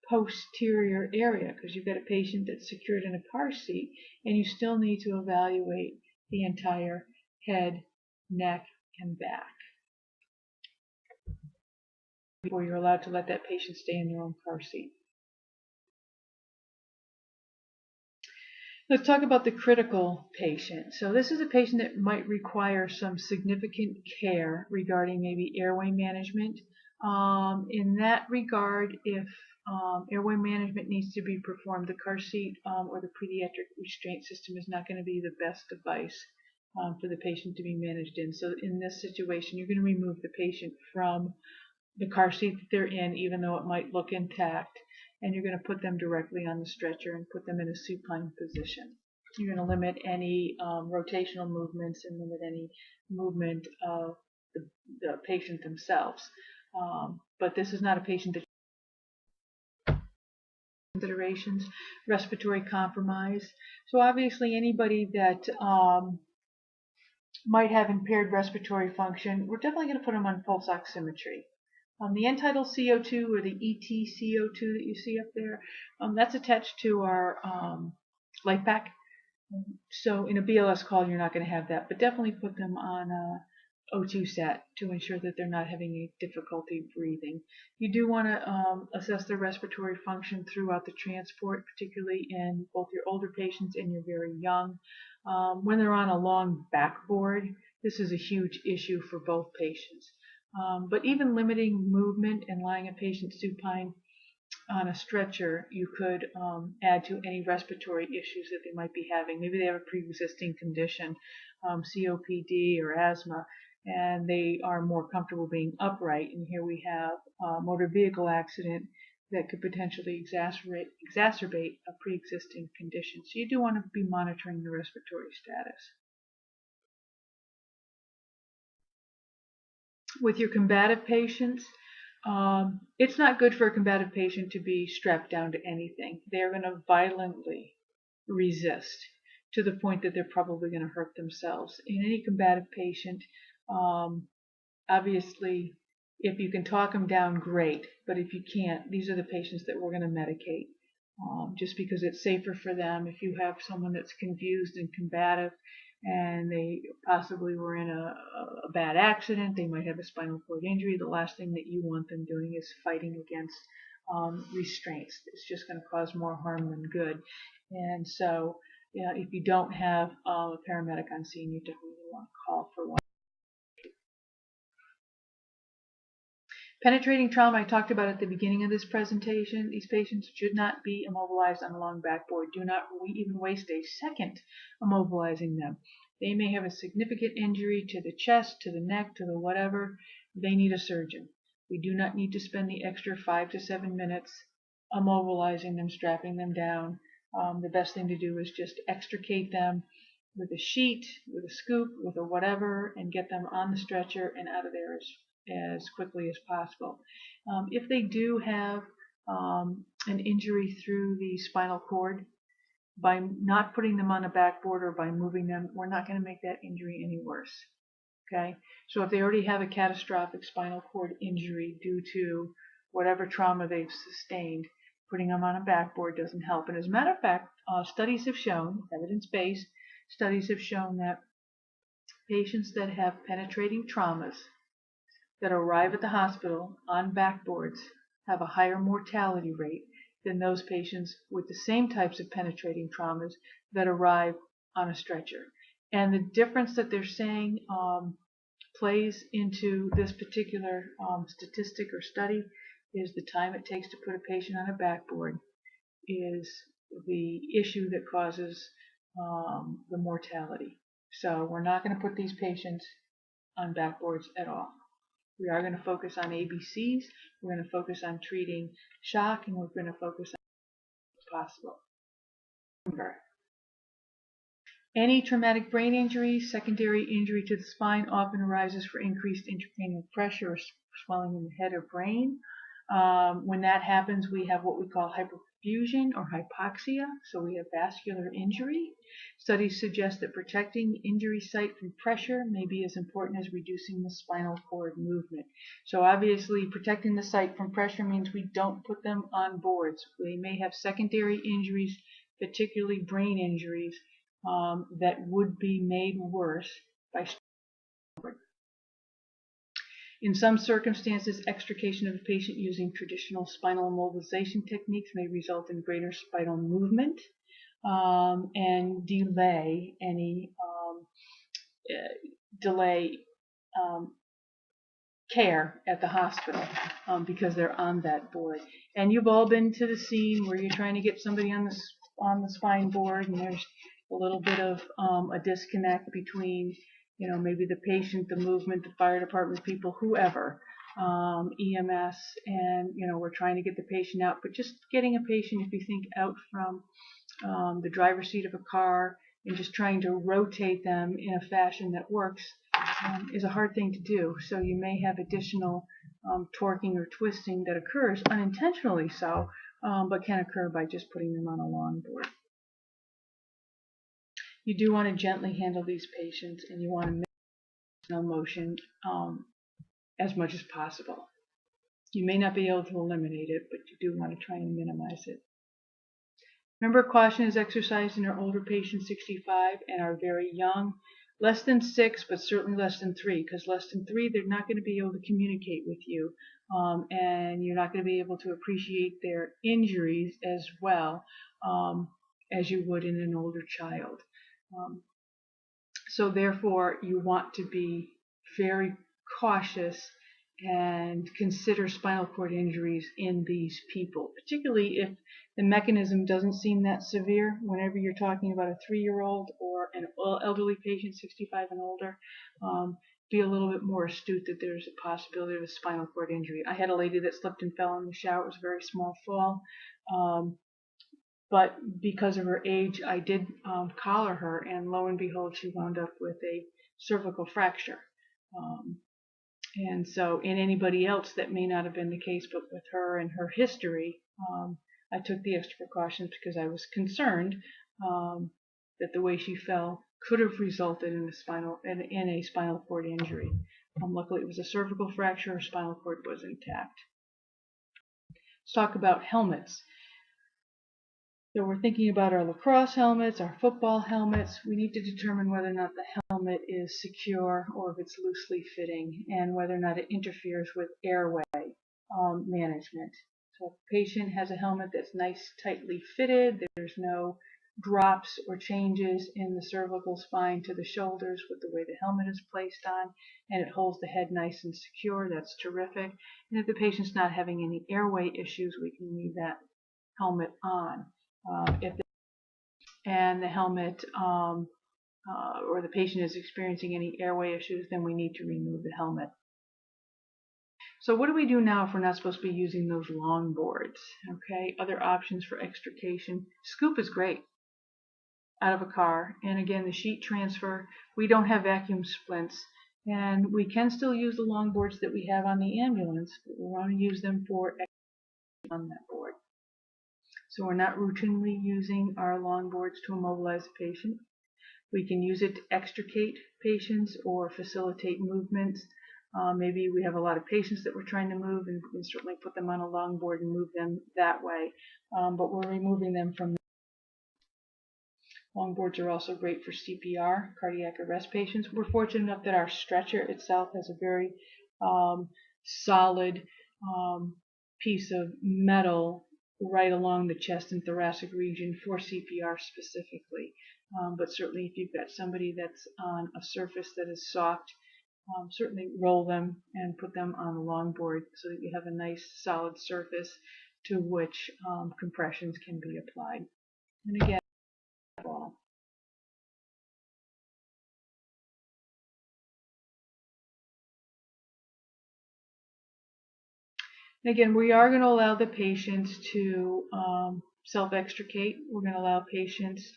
posterior area, because you've got a patient that's secured in a car seat, and you still need to evaluate the entire head, neck, and back before you're allowed to let that patient stay in their own car seat. Let's talk about the critical patient. So this is a patient that might require some significant care regarding maybe airway management. In that regard, if airway management needs to be performed, the car seat or the pediatric restraint system is not going to be the best device for the patient to be managed in. So in this situation, you're going to remove the patient from the car seat that they're in, even though it might look intact, and you're going to put them directly on the stretcher and put them in a supine position. You're going to limit any rotational movements and limit any movement of the patient themselves. But this is not a patient that considerations, respiratory compromise. So obviously anybody that might have impaired respiratory function, we're definitely going to put them on pulse oximetry. The end-tidal CO2 or the ET-CO2 that you see up there, that's attached to our life pack. So in a BLS call, you're not going to have that, but definitely put them on O2 sat to ensure that they're not having any difficulty breathing. You do want to assess their respiratory function throughout the transport, particularly in both your older patients and your very young. When they're on a long backboard, this is a huge issue for both patients. But even limiting movement and lying a patient supine on a stretcher, you could add to any respiratory issues that they might be having. Maybe they have a pre-existing condition, COPD or asthma, and they are more comfortable being upright. And here we have a motor vehicle accident that could potentially exacerbate a pre-existing condition. So you do want to be monitoring the respiratory status. With your combative patients, it's not good for a combative patient to be strapped down to anything. They're going to violently resist to the point that they're probably going to hurt themselves. In any combative patient, obviously, if you can talk them down, great. But if you can't, these are the patients that we're going to medicate. Just because it's safer for them. If you have someone that's confused and combative and they possibly were in a bad accident, they might have a spinal cord injury, the last thing that you want them doing is fighting against restraints. It's just going to cause more harm than good. And so if you don't have a paramedic on scene, you definitely want to call for one. Penetrating trauma, I talked about at the beginning of this presentation. These patients should not be immobilized on a long backboard. Do not even waste a second immobilizing them. They may have a significant injury to the chest, to the neck, to the whatever. They need a surgeon. We do not need to spend the extra 5 to 7 minutes immobilizing them, strapping them down. The best thing to do is just extricate them with a sheet, with a scoop, with a whatever, and get them on the stretcher and out of there as quickly as possible. If they do have an injury through the spinal cord, by not putting them on a backboard or by moving them, we're not going to make that injury any worse. Okay? So if they already have a catastrophic spinal cord injury due to whatever trauma they've sustained, putting them on a backboard doesn't help. And as a matter of fact, studies have shown, evidence-based studies have shown that patients that have penetrating traumas that arrive at the hospital on backboards have a higher mortality rate than those patients with the same types of penetrating traumas that arrive on a stretcher. And the difference that they're saying plays into this particular statistic or study is the time it takes to put a patient on a backboard is the issue that causes the mortality. So we're not going to put these patients on backboards at all. We are going to focus on ABCs, we're going to focus on treating shock, and we're going to focus on possible. Any traumatic brain injury, secondary injury to the spine often arises for increased intracranial pressure or swelling in the head or brain. When that happens, we have what we call hyperperfusion or hypoxia, so we have vascular injury. Studies suggest that protecting the injury site from pressure may be as important as reducing the spinal cord movement. So obviously protecting the site from pressure means we don't put them on boards. They may have secondary injuries, particularly brain injuries, that would be made worse by in some circumstances, extrication of the patient using traditional spinal immobilization techniques may result in greater spinal movement and delay care at the hospital because they're on that board. And you've all been to the scene where you're trying to get somebody on the spine board, and there's a little bit of a disconnect between, maybe the patient, the movement, the fire department people, whoever, EMS, and, we're trying to get the patient out. But just getting a patient, if you think, out from the driver's seat of a car and just trying to rotate them in a fashion that works is a hard thing to do. So you may have additional torquing or twisting that occurs unintentionally so, but can occur by just putting them on a longboard. You do want to gently handle these patients, and you want to minimize motion as much as possible. You may not be able to eliminate it, but you do want to try and minimize it. Remember, caution is exercised in our older patients 65 and are very young, less than 6, but certainly less than 3, because less than 3, they're not going to be able to communicate with you, and you're not going to be able to appreciate their injuries as well as you would in an older child. So therefore, you want to be very cautious and consider spinal cord injuries in these people, particularly if the mechanism doesn't seem that severe. Whenever you're talking about a 3-year-old or an elderly patient, 65 and older, be a little bit more astute that there's a possibility of a spinal cord injury. I had a lady that slipped and fell in the shower. It was a very small fall. But because of her age, I did collar her, and lo and behold, she wound up with a cervical fracture. And so in anybody else, that may not have been the case, but with her and her history, I took the extra precautions because I was concerned that the way she fell could have resulted in a spinal cord injury. Luckily, it was a cervical fracture. Her spinal cord was intact. Let's talk about helmets. So we're thinking about our lacrosse helmets, our football helmets. We need to determine whether or not the helmet is secure or if it's loosely fitting, and whether or not it interferes with airway management. So if the patient has a helmet that's nice, tightly fitted, there's no drops or changes in the cervical spine to the shoulders with the way the helmet is placed on, and it holds the head nice and secure, that's terrific. And if the patient's not having any airway issues, we can leave that helmet on. And the helmet or the patient is experiencing any airway issues, then we need to remove the helmet. So what do we do now if we're not supposed to be using those long boards? Okay, other options for extrication. Scoop is great out of a car, and again, the sheet transfer. We don't have vacuum splints, and we can still use the long boards that we have on the ambulance, but we want to use them for extrication on that board. So we're not routinely using our long boards to immobilize a patient. We can use it to extricate patients or facilitate movements. Maybe we have a lot of patients that we're trying to move, and we can certainly put them on a long board and move them that way. But we're removing them from. Long boards are also great for CPR, cardiac arrest patients. We're fortunate enough that our stretcher itself has a very solid piece of metal right along the chest and thoracic region for CPR specifically. But certainly if you've got somebody that's on a surface that is soft, certainly roll them and put them on the long board so that you have a nice solid surface to which compressions can be applied. And again, ball. And again, we are going to allow the patients to self-extricate. We're going to allow patients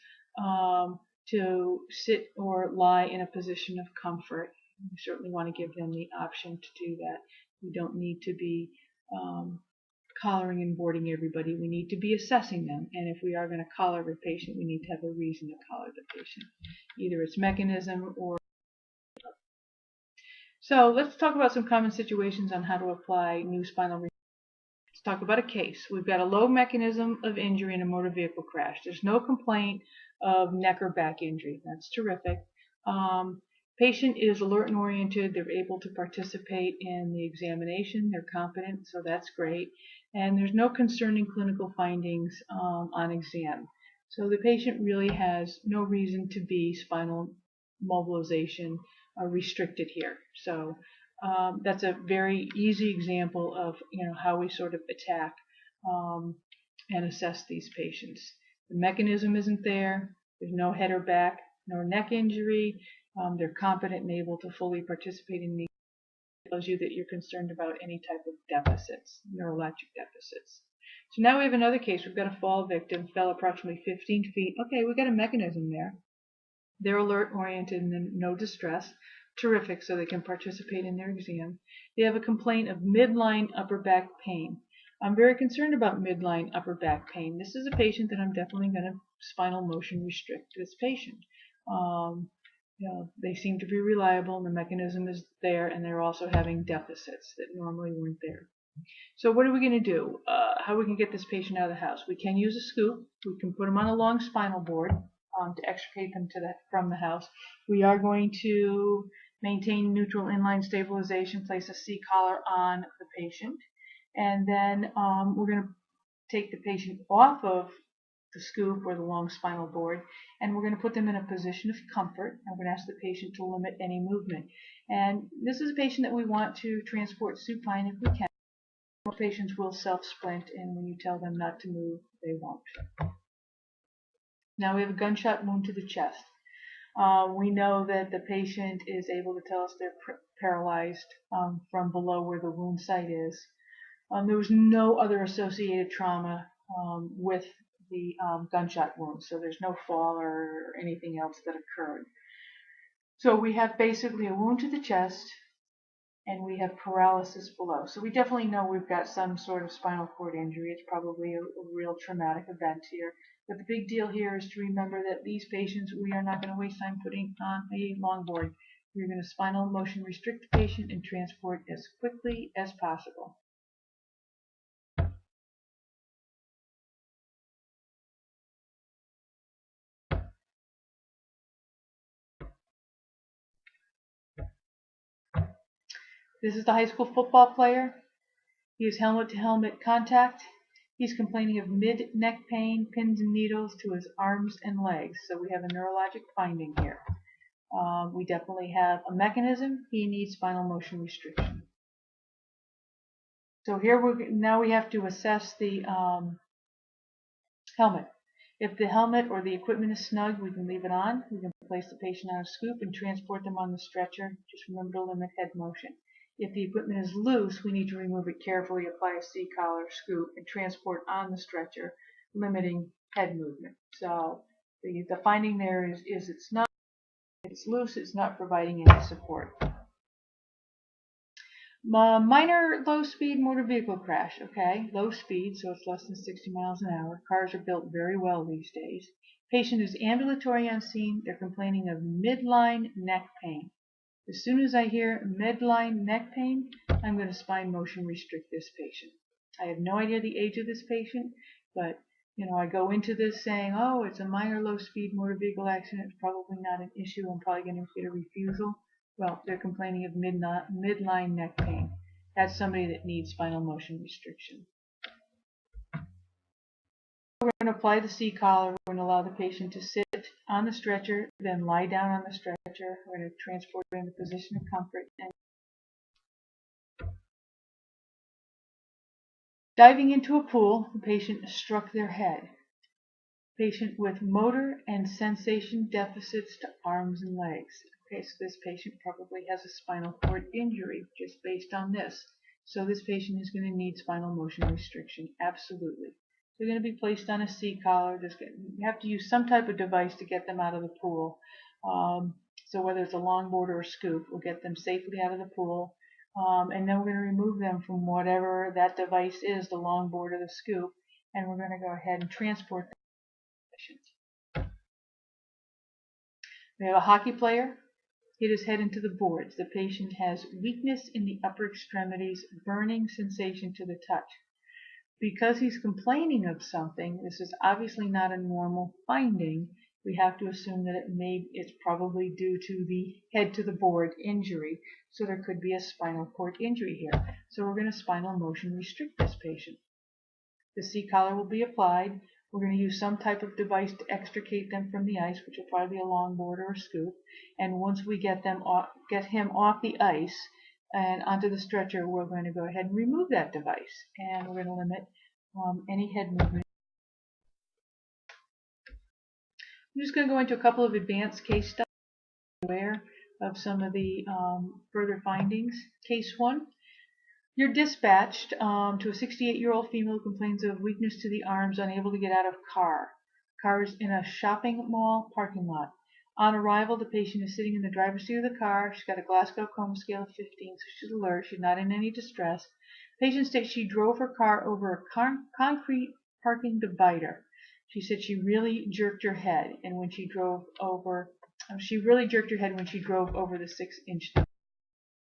to sit or lie in a position of comfort. We certainly want to give them the option to do that. We don't need to be collaring and boarding everybody. We need to be assessing them. And if we are going to collar a patient, we need to have a reason to collar the patient. Either it's mechanism or... So let's talk about some common situations on how to apply new spinal reinforcement. Let's talk about a case. We've got a low mechanism of injury in a motor vehicle crash. There's no complaint of neck or back injury. That's terrific. Patient is alert and oriented. They're able to participate in the examination. They're competent, so that's great. And there's no concerning clinical findings on exam. So the patient really has no reason to be spinal mobilization restricted here. So that's a very easy example of how we sort of attack and assess these patients. The mechanism isn't there. There's no head or back nor neck injury. They're competent and able to fully participate in the tells you that you're concerned about any type of deficits, neurologic deficits. So now we have another case. We've got a fall victim, fell approximately 15 feet. Okay, we've got a mechanism there. They're alert, oriented, and no distress. Terrific, so they can participate in their exam. They have a complaint of midline upper back pain. I'm very concerned about midline upper back pain. This is a patient that I'm definitely going to spinal motion restrict this patient. They seem to be reliable, and the mechanism is there, and they're also having deficits that normally weren't there. So what are we going to do? How we can get this patient out of the house? We can use a scoop. We can put them on a long spinal board to extricate them from the house. We are going to maintain neutral inline stabilization, place a C-collar on the patient, and then we're going to take the patient off of the scoop or the long spinal board, and we're going to put them in a position of comfort. I'm going to ask the patient to limit any movement. And this is a patient that we want to transport supine if we can. Most patients will self-splint, and when you tell them not to move, they won't. Now we have a gunshot wound to the chest. We know that the patient is able to tell us they're paralyzed from below where the wound site is. There was no other associated trauma with the gunshot wound, so there's no fall or anything else that occurred. So we have basically a wound to the chest, and we have paralysis below. So we definitely know we've got some sort of spinal cord injury. It's probably a real traumatic event here. But the big deal here is to remember that these patients, we are not going to waste time putting on a long board. We're going to spinal motion restrict the patient and transport as quickly as possible. This is the high school football player. He has helmet-to-helmet contact. He's complaining of mid-neck pain, pins and needles to his arms and legs. So we have a neurologic finding here. We definitely have a mechanism. He needs spinal motion restriction. So here now we have to assess the helmet. If the helmet or the equipment is snug, we can leave it on. We can place the patient on a scoop and transport them on the stretcher. Just remember to limit head motion. If the equipment is loose, we need to remove it carefully, apply a C-collar, scoop, and transport on the stretcher, limiting head movement. So the finding there is it's loose, it's not providing any support. Minor low-speed motor vehicle crash. Okay, low speed, so it's less than 60 miles an hour. Cars are built very well these days. Patient is ambulatory on scene. They're complaining of midline neck pain. As soon as I hear midline neck pain, I'm going to spine motion restrict this patient. I have no idea the age of this patient, but I go into this saying, oh, it's a minor low-speed motor vehicle accident. It's probably not an issue. I'm probably going to get a refusal. Well, they're complaining of midline neck pain. That's somebody that needs spinal motion restriction. We're going to apply the C-collar. We're going to allow the patient to sit on the stretcher, then lie down on the stretcher. We're going to transport her in the position of comfort. And diving into a pool, the patient struck their head. Patient with motor and sensation deficits to arms and legs. Okay, so this patient probably has a spinal cord injury just based on this. So this patient is going to need spinal motion restriction, absolutely. They're going to be placed on a C-collar. You have to use some type of device to get them out of the pool. So whether it's a longboard or a scoop, we'll get them safely out of the pool. And then we're going to remove them from whatever that device is, the longboard or the scoop, and we're going to go ahead and transport them. We have a hockey player hit his head into the boards. The patient has weakness in the upper extremities, burning sensation to the touch. Because he's complaining of something, this is obviously not a normal finding. We have to assume that it's probably due to the head to the board injury. So there could be a spinal cord injury here. So we're going to spinal motion restrict this patient. The C-collar will be applied. We're going to use some type of device to extricate them from the ice, which will probably be a longboard or a scoop. And once we get him off the ice and onto the stretcher, we're going to go ahead and remove that device. And we're going to limit any head movement. I'm just going to go into a couple of advanced case studies aware of some of the further findings. Case 1. You're dispatched to a 68-year-old female who complains of weakness to the arms, unable to get out of car. Car is in a shopping mall parking lot. On arrival, the patient is sitting in the driver's seat of the car. She's got a Glasgow coma scale of 15, so she's alert. She's not in any distress. Patient states she drove her car over a concrete parking divider. She said she really jerked her head, and when she drove over, the 6-inch.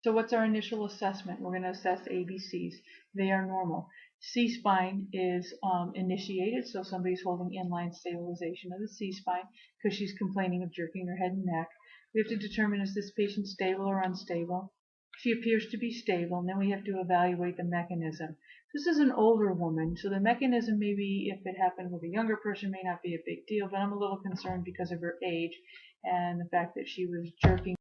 So what's our initial assessment? We're going to assess ABCs. They are normal. C-spine is initiated, so somebody's holding inline stabilization of the C-spine because she's complaining of jerking her head and neck. We have to determine, is this patient stable or unstable? She appears to be stable, and then we have to evaluate the mechanism. This is an older woman, so the mechanism, maybe if it happened with a younger person, may not be a big deal, but I'm a little concerned because of her age and the fact that she was jerking.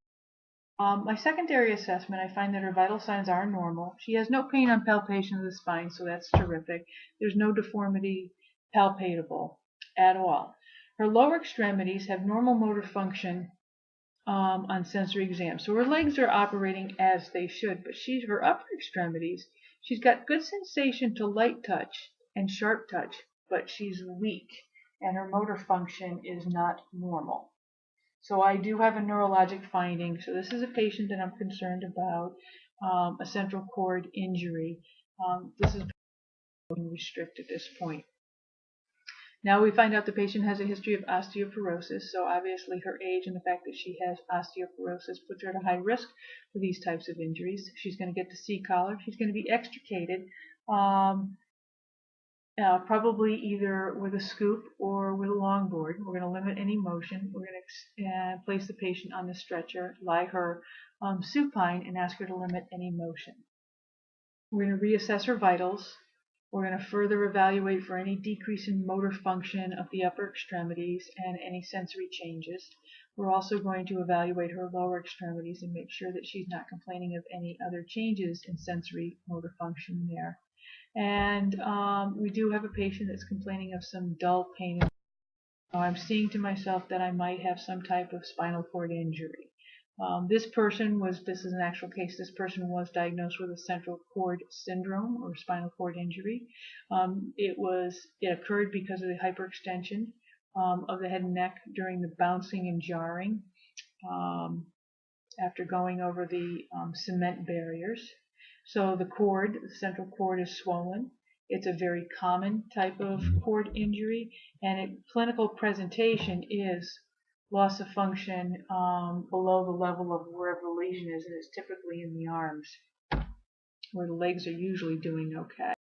My secondary assessment, I find that her vital signs are normal. She has no pain on palpation of the spine, so that's terrific. There's no deformity palpatable at all. Her lower extremities have normal motor function on sensory exam. So her legs are operating as they should, but her upper extremities, she's got good sensation to light touch and sharp touch, but she's weak, and her motor function is not normal. So I do have a neurologic finding. So this is a patient that I'm concerned about, a central cord injury. This is restricted at this point. Now we find out the patient has a history of osteoporosis. So obviously her age and the fact that she has osteoporosis puts her at a high risk for these types of injuries. She's going to get the C-collar. She's going to be extricated. Probably either with a scoop or with a longboard. We're going to limit any motion. We're going to place the patient on the stretcher, lie her supine, and ask her to limit any motion. We're going to reassess her vitals. We're going to further evaluate for any decrease in motor function of the upper extremities and any sensory changes. We're also going to evaluate her lower extremities and make sure that she's not complaining of any other changes in sensory motor function there. And we do have a patient that's complaining of some dull pain. I'm seeing to myself that I might have some type of spinal cord injury. This is an actual case, this person was diagnosed with a central cord syndrome or spinal cord injury. It occurred because of the hyperextension of the head and neck during the bouncing and jarring after going over the cement barriers. So the central cord is swollen. It's a very common type of cord injury, and clinical presentation is loss of function below the level of wherever the lesion is, and it's typically in the arms, where the legs are usually doing okay.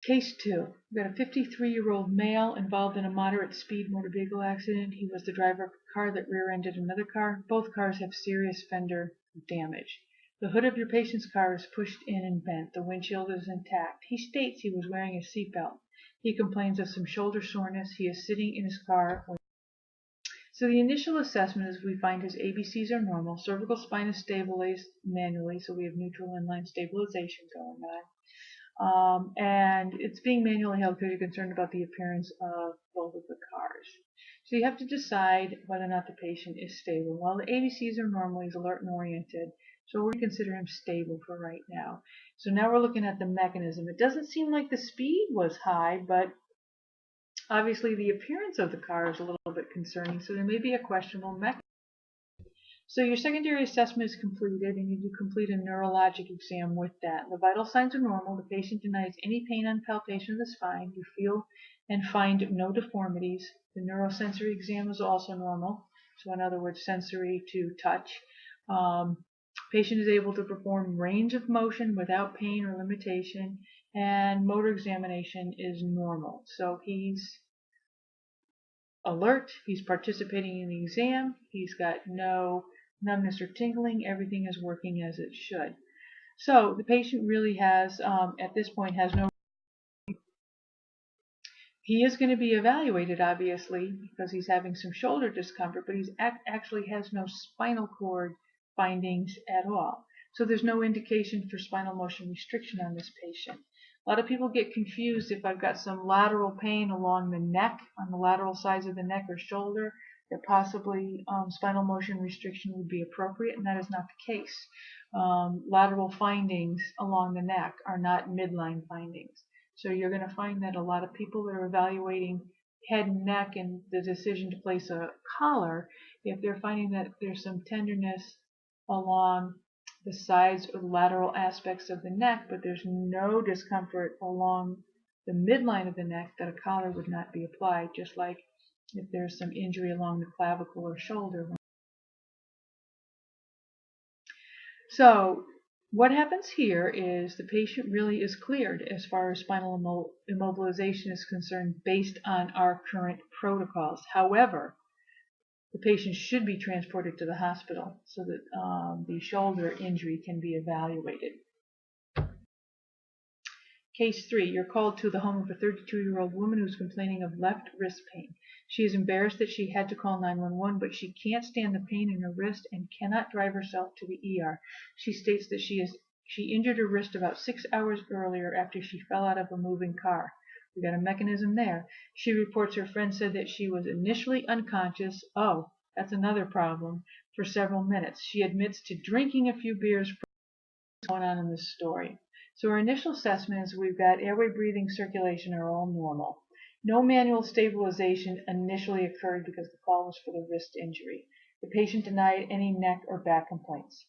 Case 2. We've got a 53-year-old male involved in a moderate speed motor vehicle accident. He was the driver of a car that rear-ended another car. Both cars have serious fender damage. The hood of your patient's car is pushed in and bent. The windshield is intact. He states he was wearing a seatbelt. He complains of some shoulder soreness. He is sitting in his car. So the initial assessment is we find his ABCs are normal. Cervical spine is stabilized manually, so we have neutral inline stabilization going on. And it's being manually held because you're concerned about the appearance of both of the cars. So you have to decide whether or not the patient is stable. While the ABCs are normal, he's alert and oriented. So we're going to consider him stable for right now. So now we're looking at the mechanism. It doesn't seem like the speed was high, but obviously the appearance of the car is a little bit concerning. So there may be a questionable mechanism. So your secondary assessment is completed, and you do complete a neurologic exam with that. The vital signs are normal. The patient denies any pain on palpation of the spine. You feel and find no deformities. The neurosensory exam is also normal. So in other words, sensory to touch. Patient is able to perform range of motion without pain or limitation, and motor examination is normal. So he's alert, he's participating in the exam, he's got no numbness or tingling, everything is working as it should. So the patient really has, at this point, has no. He is going to be evaluated, obviously, because he's having some shoulder discomfort, but he actually has no spinal cord findings at all. So there's no indication for spinal motion restriction on this patient. A lot of people get confused if I've got some lateral pain along the neck, on the lateral sides of the neck or shoulder, that possibly spinal motion restriction would be appropriate, and that is not the case. Lateral findings along the neck are not midline findings. So you're going to find that a lot of people that are evaluating head and neck and the decision to place a collar, if they're finding that there's some tenderness along the sides or the lateral aspects of the neck, but there's no discomfort along the midline of the neck, that a collar would not be applied, just like if there's some injury along the clavicle or shoulder. So what happens here is the patient really is cleared as far as spinal immobilization is concerned based on our current protocols. However, the patient should be transported to the hospital so that the shoulder injury can be evaluated. Case 3, you're called to the home of a 32-year-old woman who's complaining of left wrist pain. She is embarrassed that she had to call 911, but she can't stand the pain in her wrist and cannot drive herself to the ER. She states that she injured her wrist about 6 hours earlier after she fell out of a moving car. We got a mechanism there. She reports her friend said that she was initially unconscious. Oh, that's another problem. For several minutes. She admits to drinking a few beers. What's going on in this story? So our initial assessment is we've got airway, breathing, circulation are all normal. No manual stabilization initially occurred because the call was for the wrist injury. The patient denied any neck or back complaints.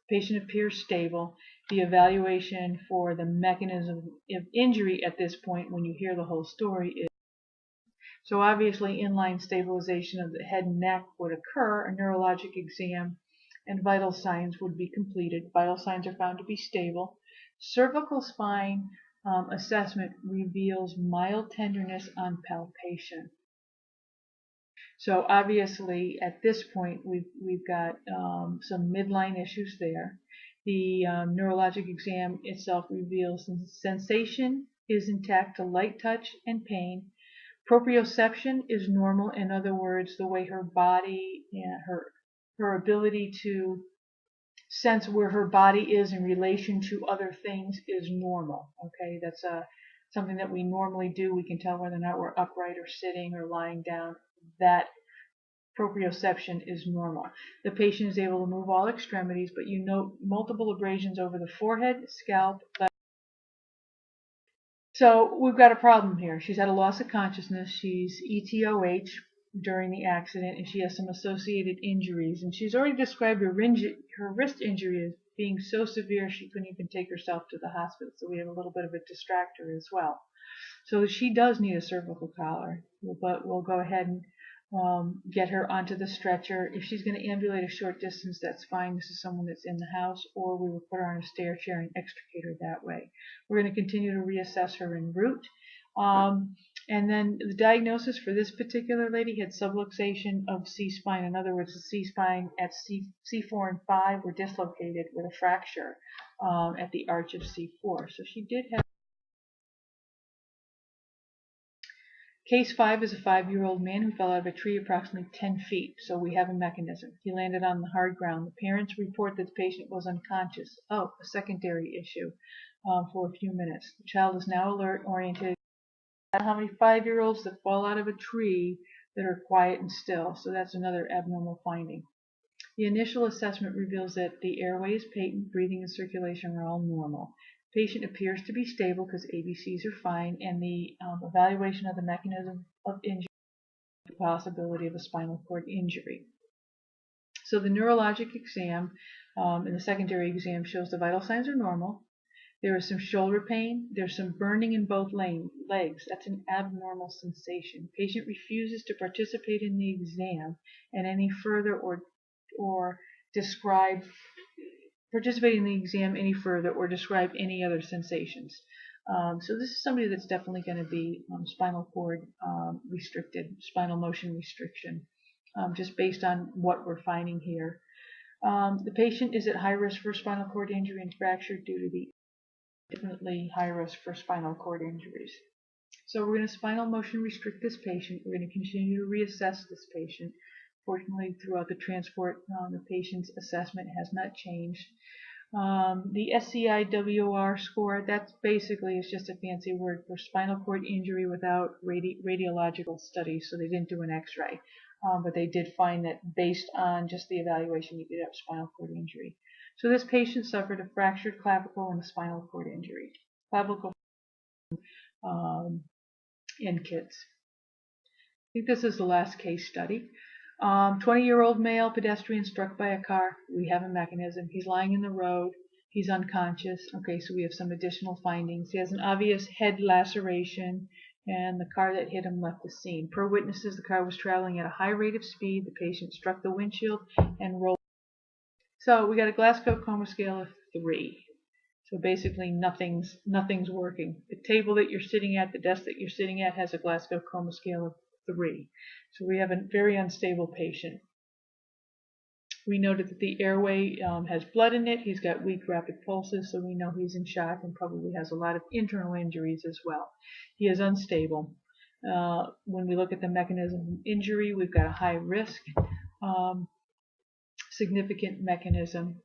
The patient appears stable. The evaluation for the mechanism of injury at this point, when you hear the whole story, is so obviously inline stabilization of the head and neck would occur, a neurologic exam and vital signs would be completed. Vital signs are found to be stable. Cervical spine assessment reveals mild tenderness on palpation. So obviously at this point we've got some midline issues there. The neurologic exam itself reveals sensation is intact to light touch and pain. Proprioception is normal. In other words, the way her body and her ability to sense where her body is in relation to other things is normal. Okay, that's something that we normally do. We can tell whether or not we're upright or sitting or lying down. That proprioception is normal. The patient is able to move all extremities, but you note multiple abrasions over the forehead, scalp, left. So we've got a problem here. She's had a loss of consciousness. She's ETOH during the accident, and she has some associated injuries. And she's already described her wrist injury as being so severe she couldn't even take herself to the hospital. So we have a little bit of a distractor as well. So she does need a cervical collar, but we'll go ahead and get her onto the stretcher. If she's going to ambulate a short distance, that's fine. This is someone that's in the house, or we will put her on a stair chair and extricate her that way. We're going to continue to reassess her en route. And then the diagnosis for this particular lady had subluxation of C-spine. In other words, the C-spine at C4 and 5 were dislocated with a fracture at the arch of C4. So she did have. Case 5 is a 5-year-old man who fell out of a tree approximately 10 feet, so we have a mechanism. He landed on the hard ground. The parents report that the patient was unconscious. Oh, a secondary issue for a few minutes. The child is now alert, oriented. How many 5-year-olds that fall out of a tree that are quiet and still? So that's another abnormal finding. The initial assessment reveals that the airway is patent, breathing and circulation are all normal. The patient appears to be stable because ABCs are fine, and the evaluation of the mechanism of injury, the possibility of a spinal cord injury. So the neurologic exam and the secondary exam shows the vital signs are normal. There is some shoulder pain. There's some burning in both legs. That's an abnormal sensation. Patient refuses to participate in the exam and any further or participate in the exam any further or describe any other sensations. So this is somebody that's definitely going to be spinal cord restricted, spinal motion restriction, just based on what we're finding here. The patient is at high risk for spinal cord injury and fracture due to the definitely high risk for spinal cord injuries. So we're going to spinal motion restrict this patient. We're going to continue to reassess this patient. Fortunately, throughout the transport, the patient's assessment has not changed. The SCIWR score, that's basically is just a fancy word for spinal cord injury without radiological studies, so they didn't do an x-ray. But they did find that based on just the evaluation, you did have spinal cord injury. So this patient suffered a fractured clavicle and a spinal cord injury. Clavicle in kids. I think this is the last case study. 20-year-old male pedestrian struck by a car. We have a mechanism. He's lying in the road. He's unconscious. Okay, so we have some additional findings. He has an obvious head laceration, and the car that hit him left the scene. Per witnesses, the car was traveling at a high rate of speed. The patient struck the windshield and rolled. So we got a Glasgow Coma scale of 3. So basically nothing's working. The table that you're sitting at, the desk that you're sitting at has a Glasgow Coma scale of 3. So we have a very unstable patient. We noted that the airway has blood in it. He's got weak rapid pulses, so we know he's in shock and probably has a lot of internal injuries as well. He is unstable. When we look at the mechanism of injury, we've got a high risk, significant mechanism.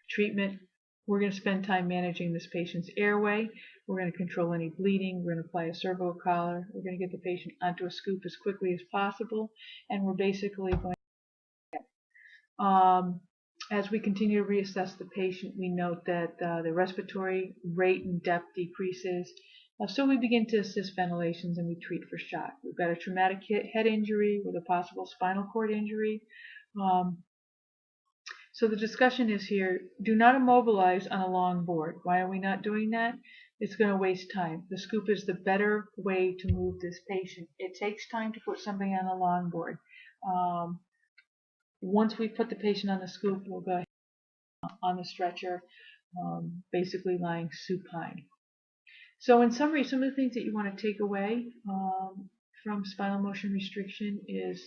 Treatment, we're going to spend time managing this patient's airway. We're going to control any bleeding. We're going to apply a servo collar. We're going to get the patient onto a scoop as quickly as possible. And we're basically going to, as we continue to reassess the patient, we note that the respiratory rate and depth decreases. So we begin to assist ventilations and we treat for shock. We've got a traumatic head injury with a possible spinal cord injury. So the discussion is here, do not immobilize on a long board. Why are we not doing that? It's going to waste time. The scoop is the better way to move this patient. It takes time to put somebody on a long board. Once we put the patient on the scoop, we'll go ahead on the stretcher, basically lying supine. So in summary, some of the things that you want to take away from spinal motion restriction is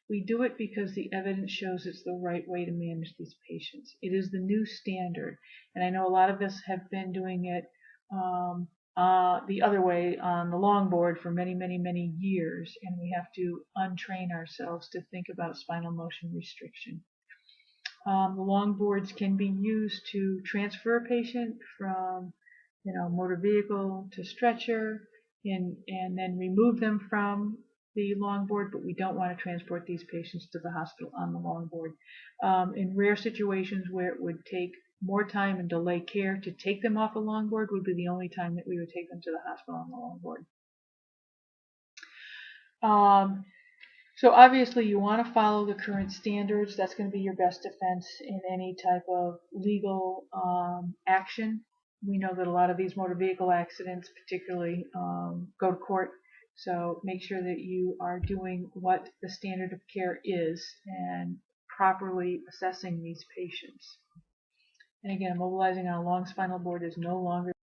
we do it because the evidence shows it's the right way to manage these patients. It is the new standard. And I know a lot of us have been doing it the other way on the long board for many, many, many years. And we have to untrain ourselves to think about spinal motion restriction. The long boards can be used to transfer a patient from motor vehicle to stretcher and then remove them from the longboard, but we don't want to transport these patients to the hospital on the longboard. In rare situations where it would take more time and delay care to take them off a longboard would be the only time that we would take them to the hospital on the longboard. So obviously you want to follow the current standards. That's going to be your best defense in any type of legal action. We know that a lot of these motor vehicle accidents particularly go to court. So make sure that you are doing what the standard of care is and properly assessing these patients. And again, immobilizing on a long spinal board is no longer